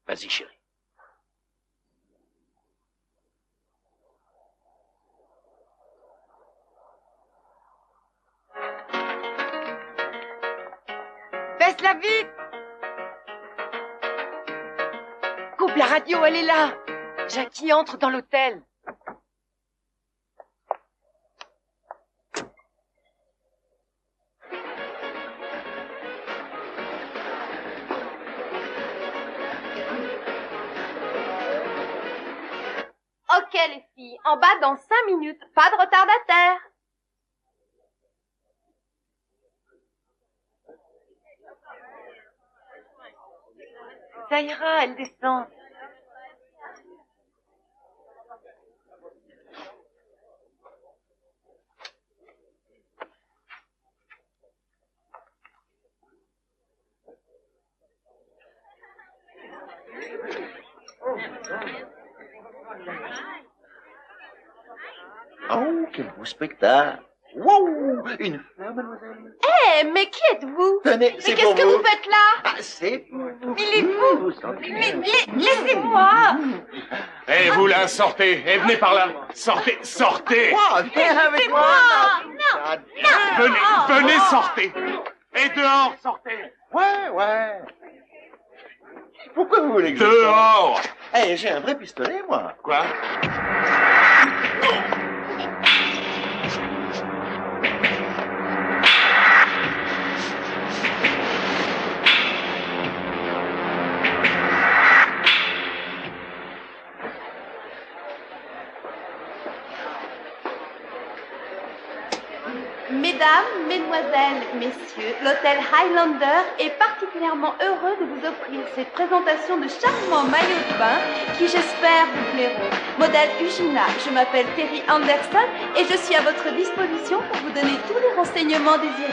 Vas-y, chérie. Baisse-la vite! Coupe la radio, elle est là! Jackie entre dans l'hôtel. Ok les filles, en bas dans 5 minutes, pas de retardataire. Ça ira, elle descend. Oh, quel beau spectacle. Wow, une fleur, mademoiselle. Eh, mais qui êtes-vous? Tenez, Mais c'est qu'est-ce pour que vous. vous faites là? Ah, c'est pour vous. Il est fou. Mais laissez-moi. Eh, vous là, sortez. Et venez par là. Sortez, sortez. Quoi? Viens avec moi. Venez, sortez. Et dehors, sortez. Ouais. Pourquoi vous voulez que Dehors. Eh, j'ai un vrai pistolet, moi. Quoi? Mesdemoiselles, Messieurs, l'hôtel Highlander est particulièrement heureux de vous offrir cette présentation de charmants maillots de bain qui, j'espère, vous plairont. Modèle Ugina, je m'appelle Terry Anderson et je suis à votre disposition pour vous donner tous les renseignements désirés.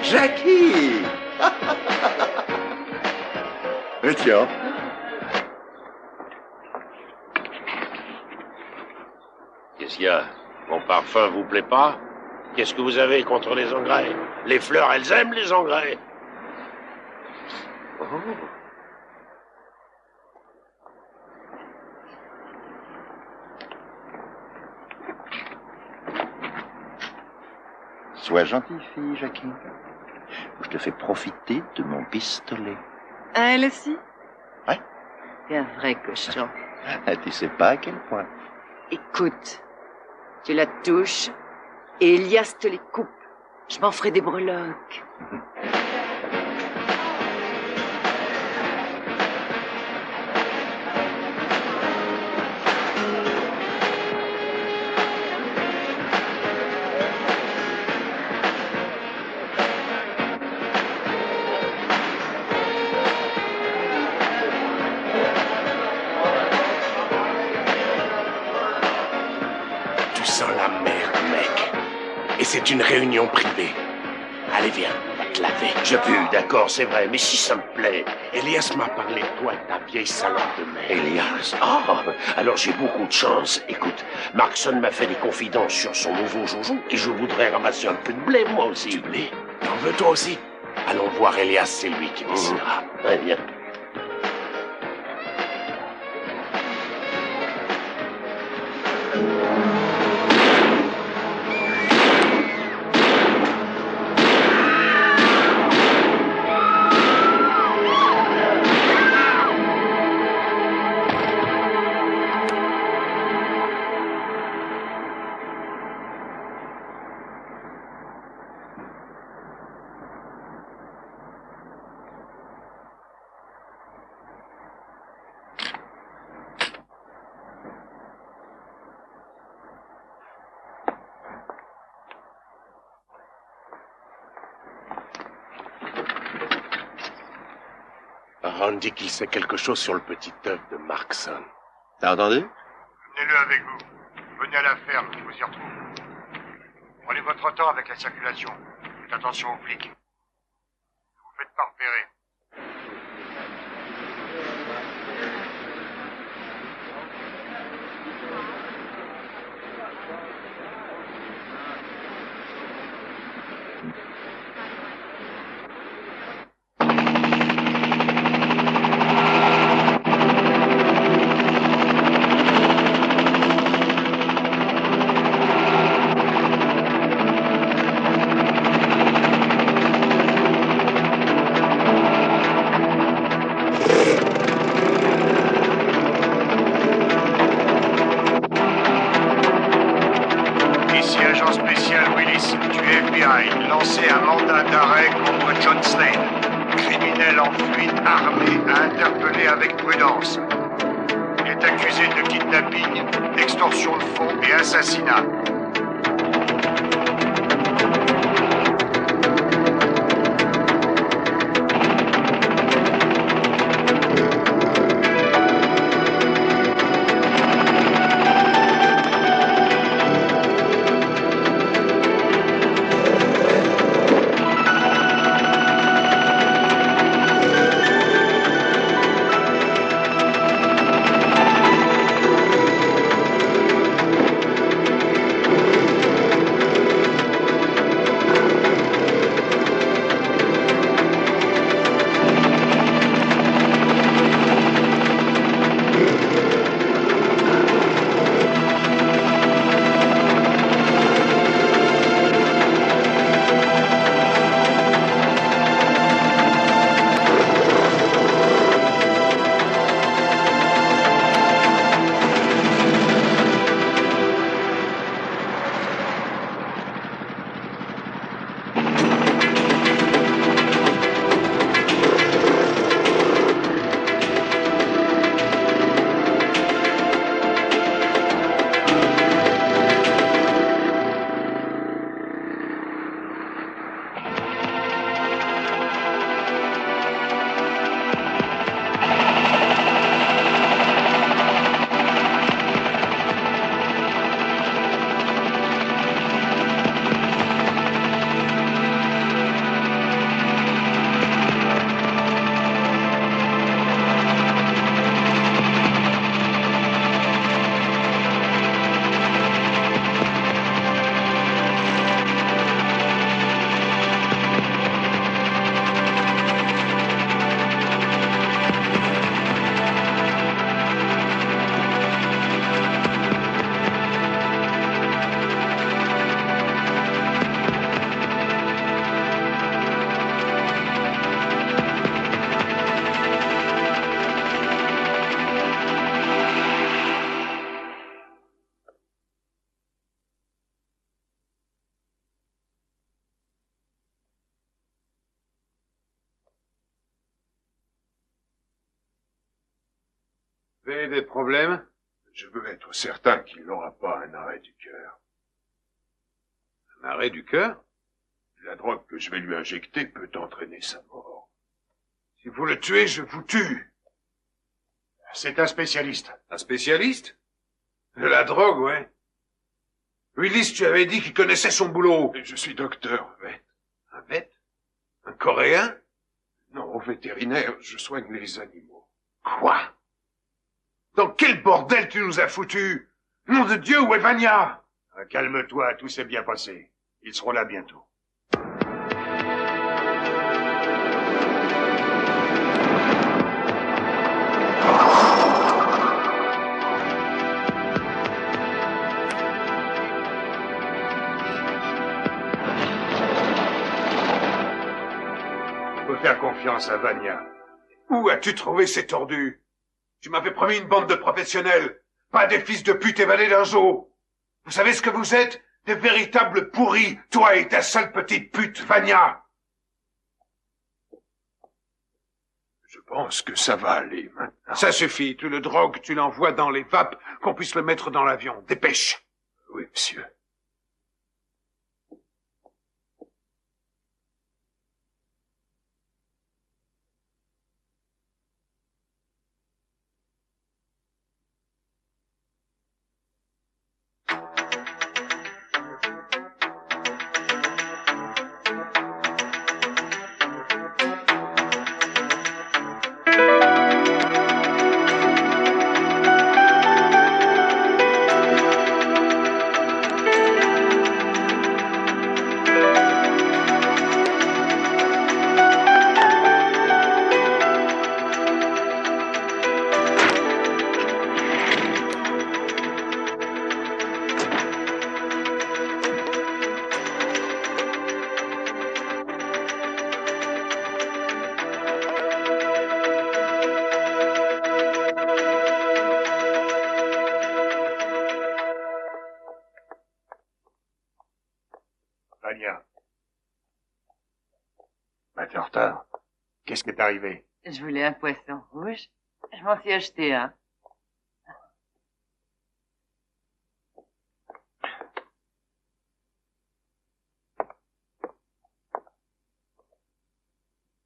Jackie! Et tiens. Qu'est-ce qu'il y a? Mon parfum vous plaît pas? Qu'est-ce que vous avez contre les engrais? Les fleurs, elles aiment les engrais. Oh. Sois gentille, fille, Jackie. Je te fais profiter de mon pistolet. Ah, elle aussi? Ouais. T'es un vrai cochon. Tu sais pas à quel point. Écoute, tu la touches et Elias te les coupe. Je m'en ferai des breloques. Tu sens la merde, mec. Et c'est une réunion privée. Allez, viens, on va te laver. Je pue, d'accord, c'est vrai, mais si ça me plaît. Elias m'a parlé de toi et ta vieille salope de merde. Elias, oh, alors j'ai beaucoup de chance. Écoute, Markson m'a fait des confidences sur son nouveau joujou et je voudrais ramasser un peu de blé, moi aussi. Du blé? T'en veux toi aussi? Allons voir Elias, c'est lui qui décidera. Très bien. Ron dit qu'il sait quelque chose sur le petit œuf de Markson. T'as entendu? Menez-le avec vous. Venez à la ferme, je vous y retrouve. Prenez votre temps avec la circulation. Faites attention aux flics. Ne vous faites pas repérer. Ici agent spécial Willis du FBI. Lancez un mandat d'arrêt contre John Slade. Criminel en fuite armé à interpeller avec prudence. Il est accusé de kidnapping, extorsion de fonds et assassinat. avez des problèmes? Je veux être certain qu'il n'aura pas un arrêt du cœur. Un arrêt du cœur? La drogue que je vais lui injecter peut entraîner sa mort. Si vous le tuez, je vous tue. C'est un spécialiste. Un spécialiste? De la drogue, ouais. Willis, tu avais dit qu'il connaissait son boulot. Je suis docteur, vet. Un vet? Un Coréen? Non, vétérinaire, je soigne les animaux. Quoi? Dans quel bordel tu nous as foutus? Nom de Dieu, où est Vania? Calme-toi, tout s'est bien passé. Ils seront là bientôt. On peut faire confiance à Vania. Où as-tu trouvé ces tordus? Tu m'avais promis une bande de professionnels, pas des fils de pute évadés d'un zoo. Vous savez ce que vous êtes? Des véritables pourris, toi et ta sale petite pute, Vania. Je pense que ça va aller maintenant. Ça suffit, tu le drogues, tu l'envoies dans les vapes, qu'on puisse le mettre dans l'avion. Dépêche. Oui, monsieur. Vania. Bah, t'es en retard. Qu'est-ce qui est arrivé? Je voulais un poisson rouge. Je m'en suis acheté un.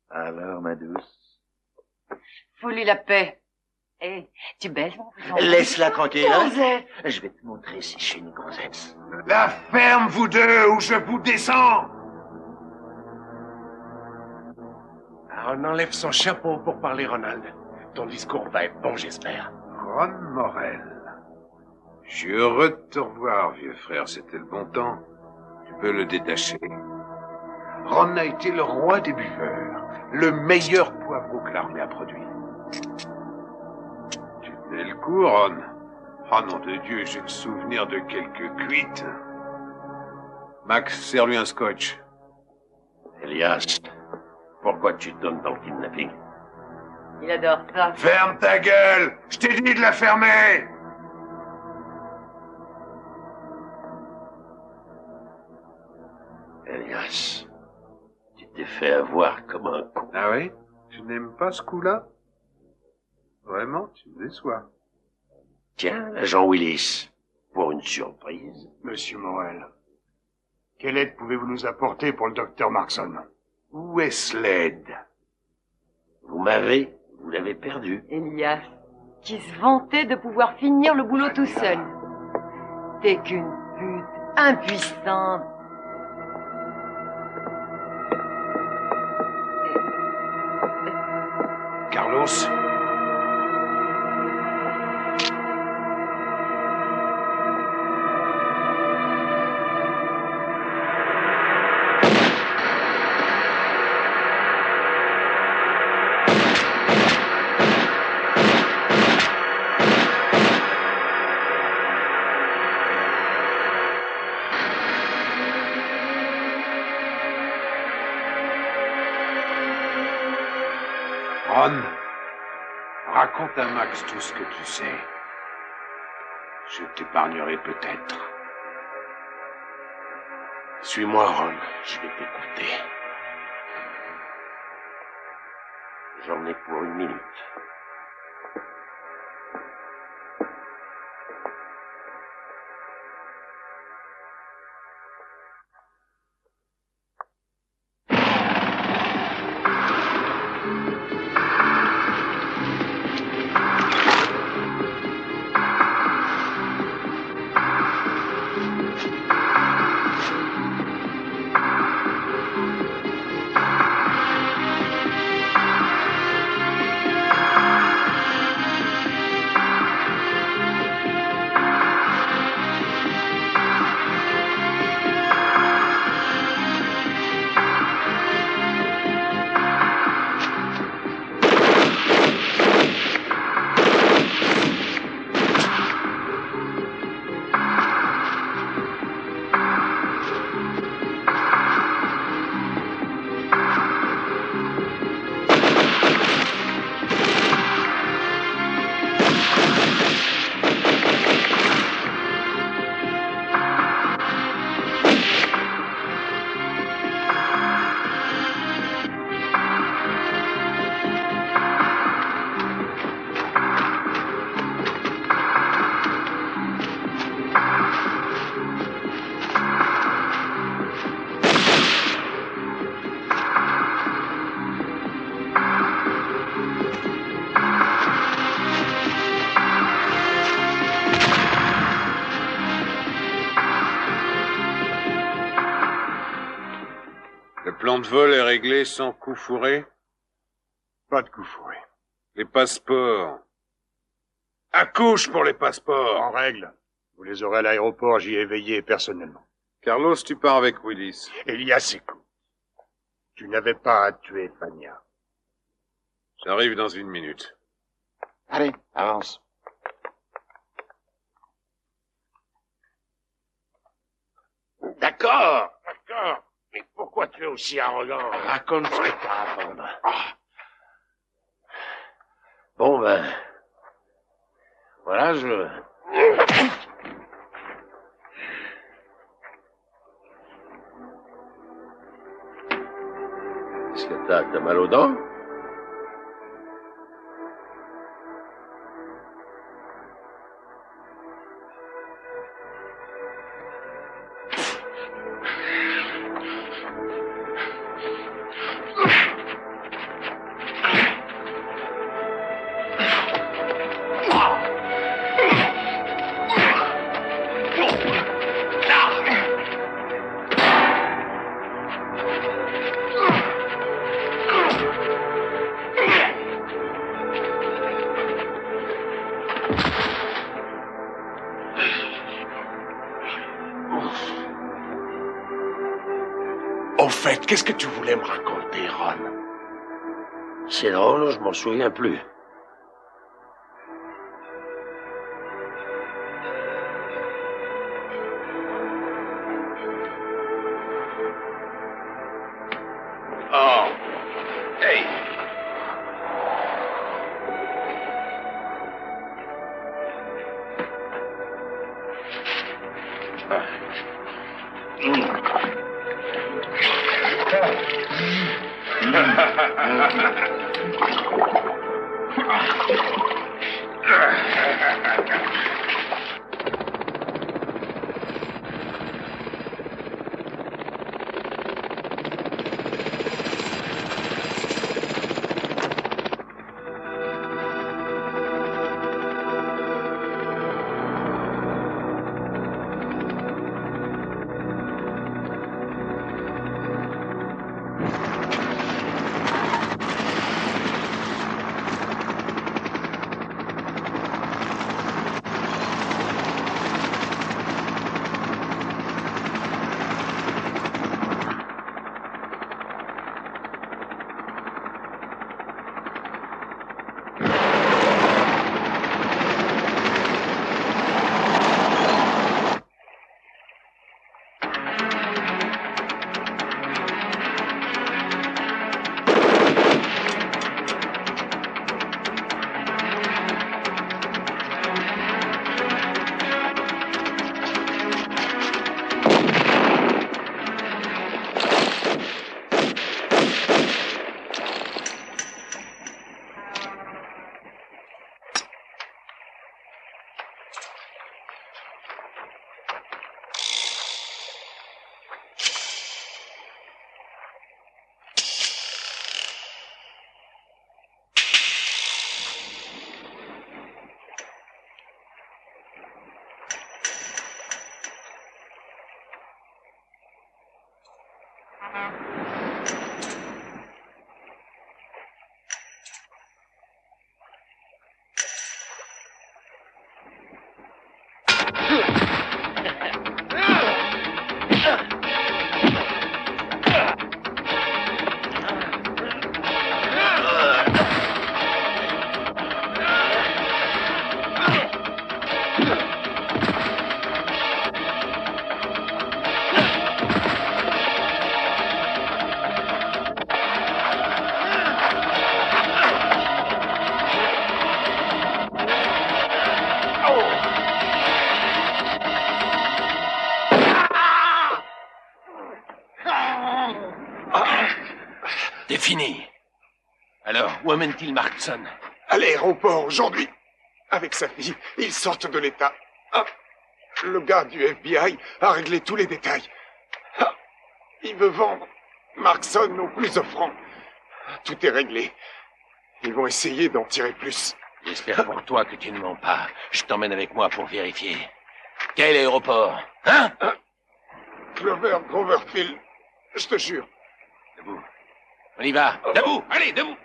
Alors, ma douce? Fous-lui la paix. Eh, tu baises mon poisson? Laisse-la tranquille. Hein? Gonzesse. Je vais te montrer si je suis une gonzesse. La ferme, vous deux, ou je vous descends. On enlève son chapeau pour parler, Ronald. Ton discours va être bon, j'espère. Ron Morel. Je suis heureux de te revoir, vieux frère. C'était le bon temps. Tu peux le détacher. Ron a été le roi des buveurs. Le meilleur poivreau que l'armée a produit. Tu tenais le coup, Ron. Ah nom de Dieu, j'ai le souvenir de quelques cuites. Max, serre-lui un scotch. Elias, pourquoi tu te donnes dans le kidnapping? Il adore ça. Ferme ta gueule! Je t'ai dit de la fermer! Elias, tu t'es fait avoir comme un con. Ah oui? Tu n'aimes pas ce coup-là? Vraiment, tu me déçois. Tiens, l'agent Willis, pour une surprise. Monsieur Morel, quelle aide pouvez-vous nous apporter pour le docteur Markson? Où est Slade? Vous l'avez perdu. Elias, qui se vantait de pouvoir finir le boulot tout seul. T'es qu'une pute impuissante. Carlos? Ron, raconte à Max tout ce que tu sais. Je t'épargnerai peut-être. Suis-moi, Ron, je vais t'écouter. J'en ai pour 1 minute. Le plan de vol est réglé sans coup fourré? Pas de coup fourré. Les passeports. Accouche pour les passeports. En règle. Vous les aurez à l'aéroport, j'y ai veillé personnellement. Carlos, tu pars avec Willis. Elias, écoute. Tu n'avais pas à tuer Fania. J'arrive dans 1 minute. Allez, avance. D'accord. Mais pourquoi tu es aussi arrogant? Raconte ce que t'as à apprendre. Bon, ben... Voilà, Qu'est-ce que t'as mal aux dents? Au fait, qu'est-ce que tu voulais me raconter, Ron? C'est drôle, je m'en souviens plus. Oh. Hey. C'est fini. Alors, où amène-t-il Markson? À l'aéroport aujourd'hui. Avec sa fille, ils sortent de l'état. Ah, le gars du FBI a réglé tous les détails. Ah, il veut vendre Markson au plus offrant. Tout est réglé. Ils vont essayer d'en tirer plus. J'espère pour toi que tu ne mens pas. Je t'emmène avec moi pour vérifier. Quel aéroport? Hein? Clover Groverfield. Je te jure. Debout. On y va. Debout. Allez, debout.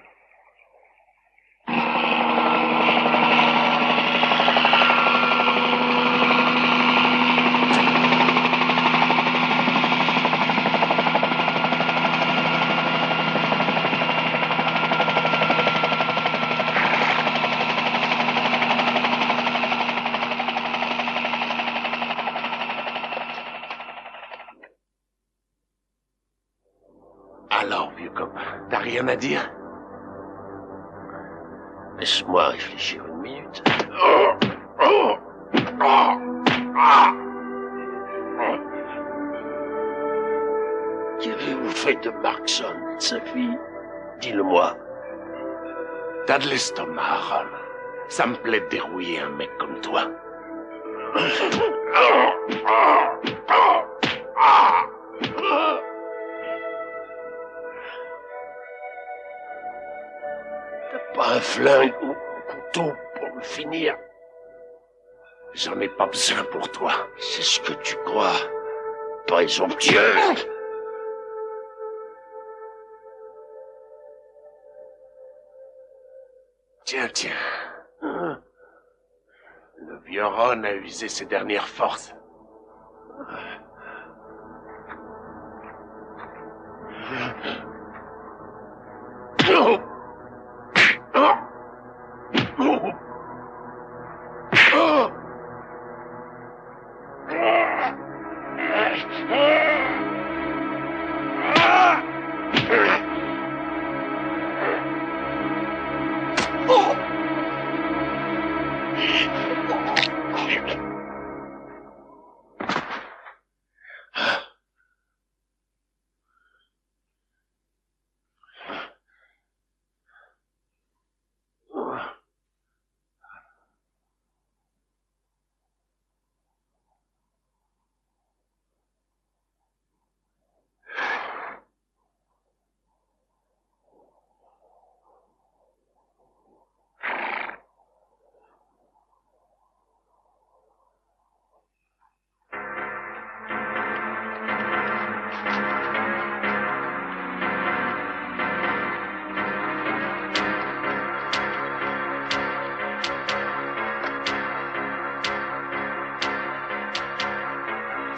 Alors, vieux copain, t'as rien à dire? Laisse-moi réfléchir une minute. Qu'avez-vous fait de Markson et de sa fille? Dis-le-moi. T'as de l'estomac, Ron. Ça me plaît de dérouiller un mec comme toi. T'as pas un flingue ou un couteau pour me finir? J'en ai pas besoin pour toi. C'est ce que tu crois, présomptueux. Tiens, tiens. Le vieux Ron a usé ses dernières forces.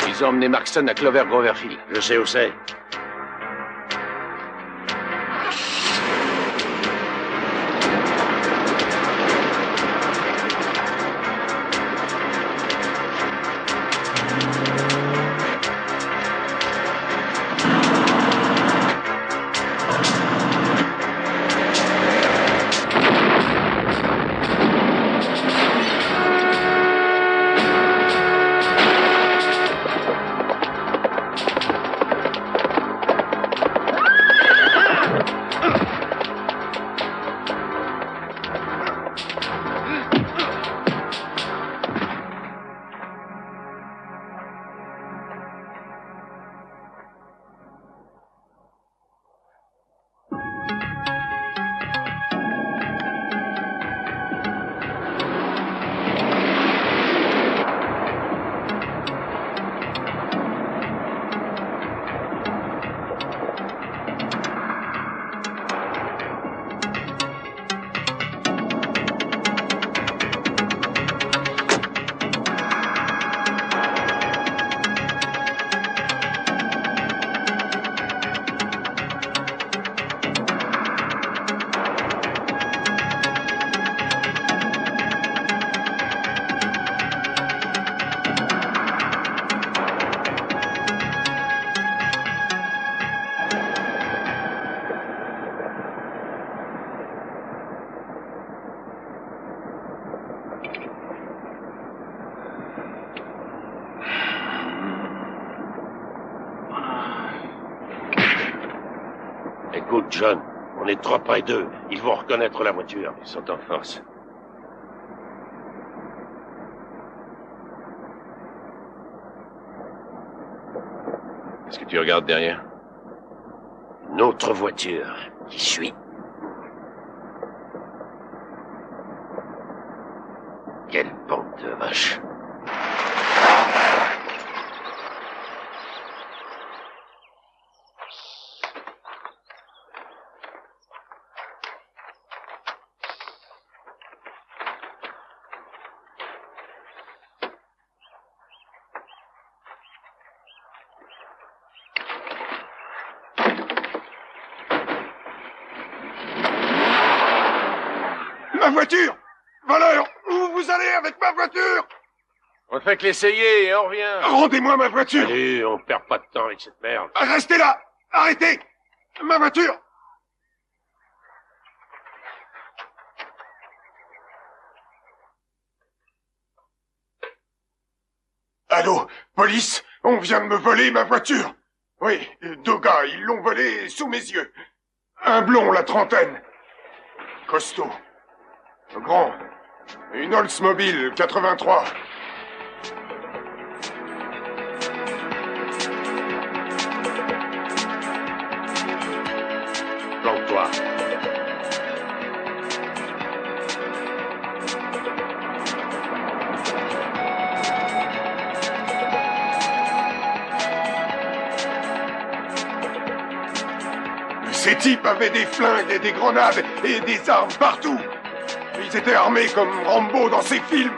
Ils ont emmené Markson à Clover Groverfield. Je sais où c'est. Écoute, John, on est trop près d'eux. Ils vont reconnaître la voiture. Ils sont en force. Est-ce que tu regardes derrière? Une autre voiture qui suit. Quelle bande de vaches. Ma voiture! Voleur! Où vous allez avec ma voiture? On ne fait que l'essayer et on revient. Rendez-moi ma voiture! Allez, on perd pas de temps avec cette merde. Restez là! Arrêtez! Ma voiture! Allô? Police? On vient de me voler ma voiture! Oui, deux gars, ils l'ont volée sous mes yeux. Un blond, la trentaine. Costaud. Grand. Une Oldsmobile 83. Planque-toi. Ces types avaient des flingues et des grenades et des armes partout. Ils étaient armés comme Rambo dans ses films.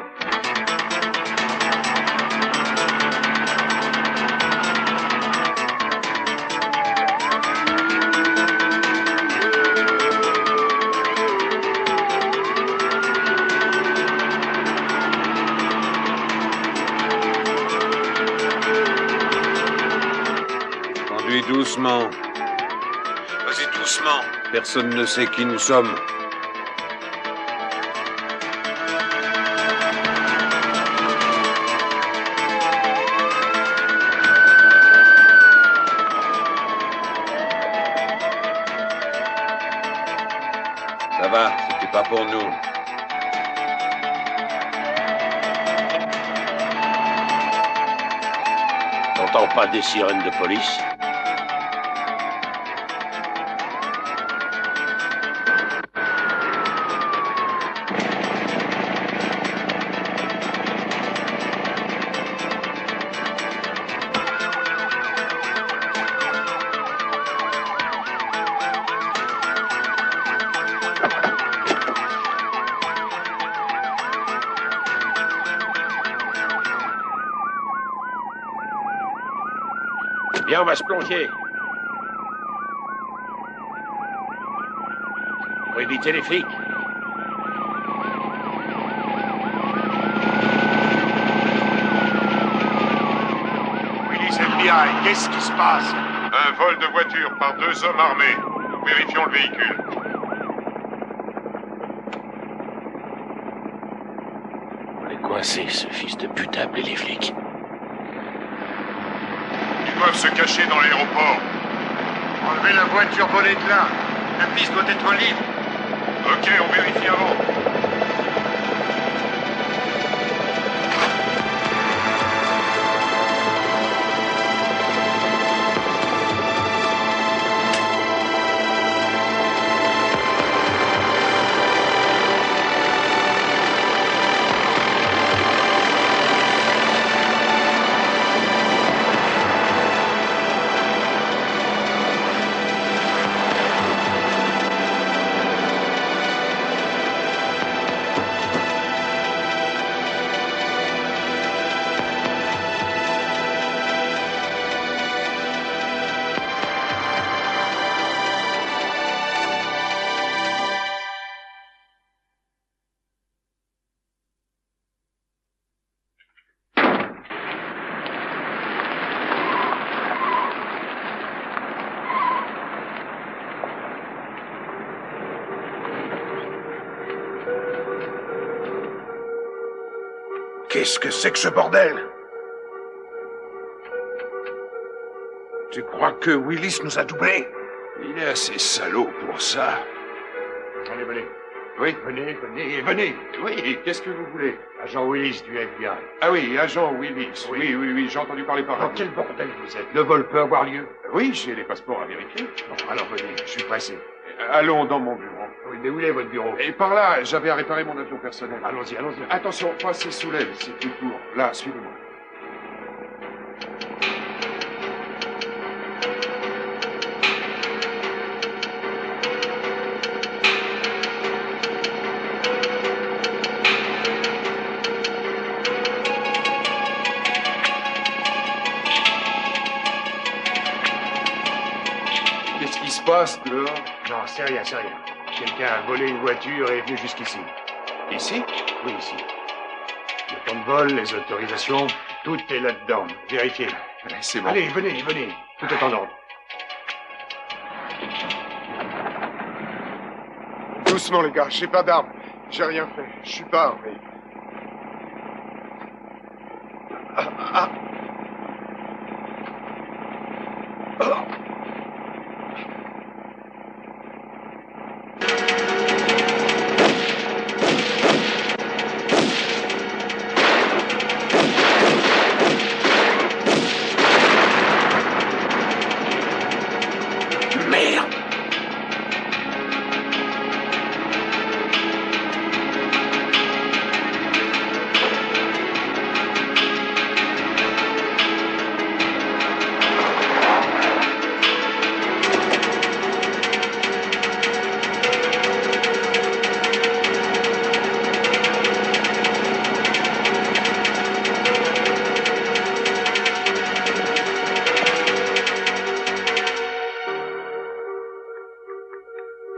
Conduis doucement. Vas-y doucement. Personne ne sait qui nous sommes. Ça va, c'était pas pour nous. T'entends pas des sirènes de police? Viens, on va se plonger. Faut éviter les flics. Willis FBI, qu'est-ce qui se passe? Un vol de voiture par deux hommes armés. Nous vérifions le véhicule. On est coincés, ce fils de pute a appelé les flics. Ils doivent se cacher dans l'aéroport. Enlevez la voiture volée de là. La piste doit être libre. Ok, on vérifie avant. Qu'est-ce que c'est que ce bordel? Tu crois que Willis nous a doublés? Il est assez salaud pour ça. Allez, venez. Oui, venez. Oui, qu'est-ce que vous voulez? Agent Willis du FBI. Ah oui, agent Willis. Oui, j'ai entendu parler par là. Dans quel bordel vous êtes? Le vol peut avoir lieu? Oui, j'ai les passeports à vérifier. Bon, alors venez, je suis pressé. Allons dans mon bureau. Oui, mais où est votre bureau? Et par là, j'avais à réparer mon avion personnel. Allons-y. Attention, passez sous l'aile, c'est tout court. Là, suivez-moi. Qu'est-ce qui se passe dehors? Non, c'est rien. Quelqu'un a volé une voiture et est venu jusqu'ici. Ici? Oui, ici. Le temps de vol, les autorisations, tout est là-dedans. Vérifiez. C'est bon. Allez, venez, venez. Tout est en ordre. Doucement, les gars, j'ai pas d'armes. J'ai rien fait. Je suis pas armé.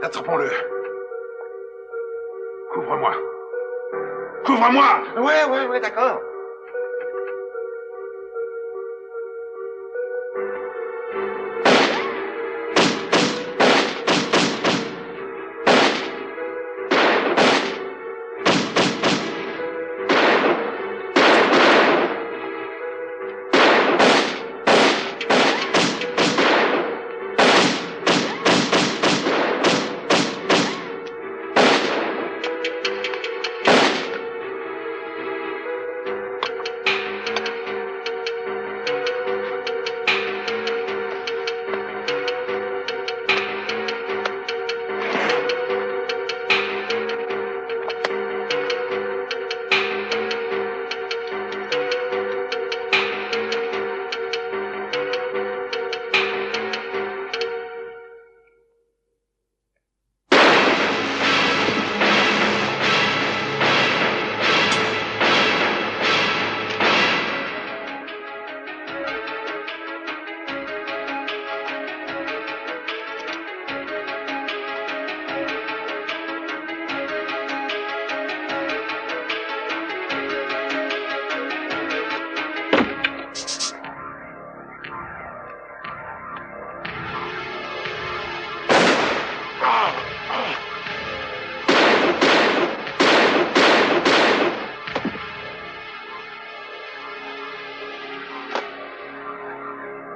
Attrapons-le. Couvre-moi. Couvre-moi! Ouais, d'accord.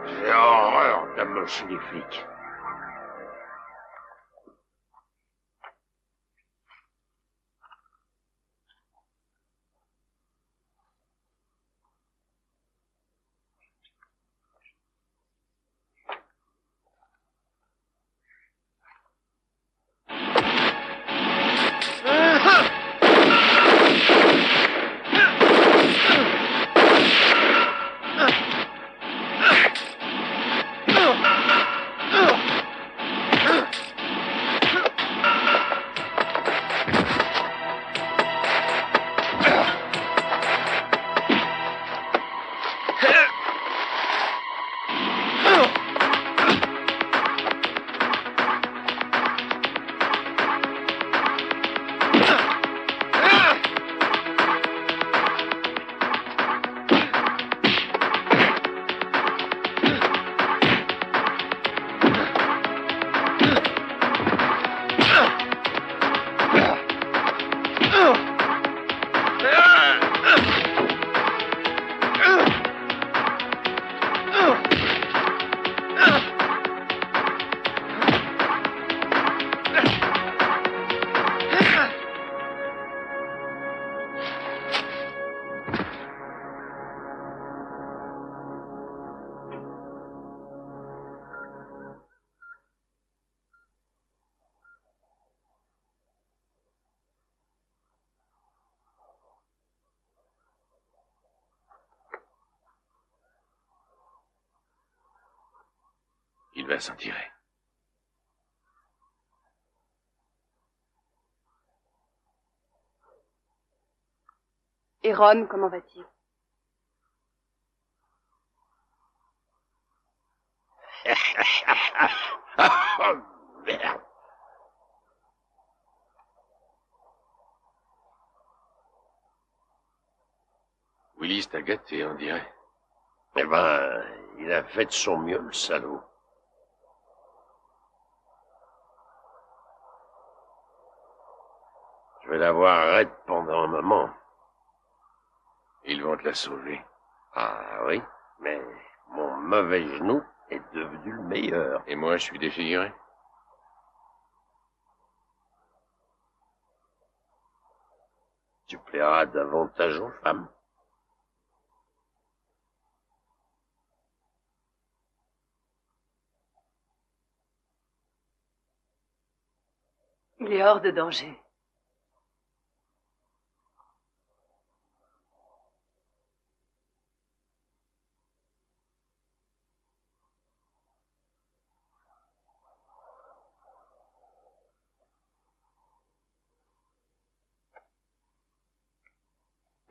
J'ai horreur d'amocher les flics. Il va s'en tirer. Et Ron, comment va-t-il? Oh, merde. gâté, on dirait. Eh ben, il a fait de son mieux, le salaud. Je vais l'avoir raide pendant un moment. Ils vont te la sauver. Ah oui, mais mon mauvais genou est devenu le meilleur. Et moi, je suis défiguré. Tu plairas davantage aux femmes. Il est hors de danger.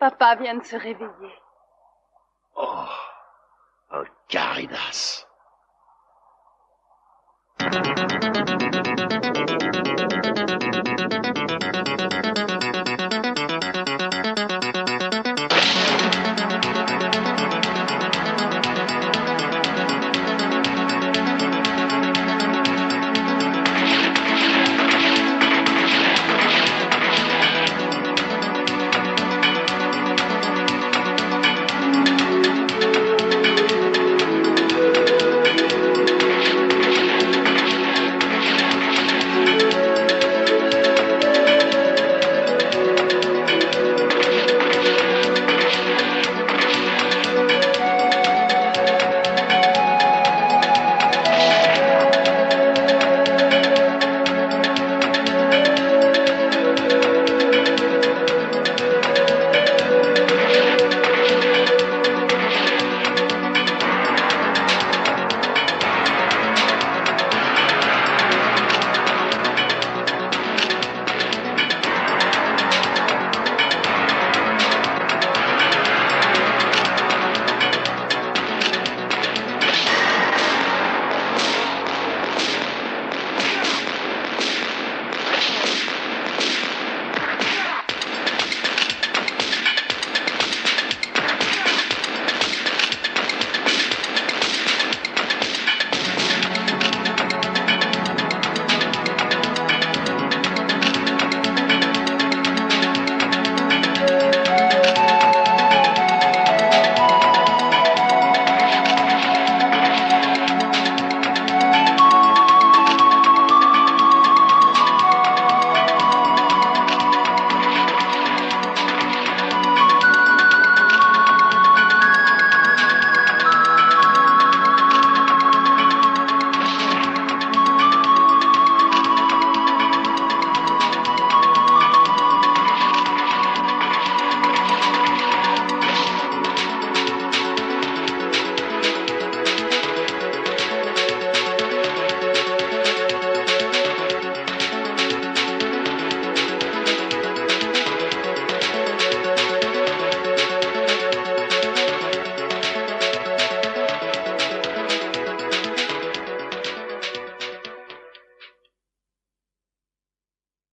Papa vient de se réveiller. Oh, un caridas.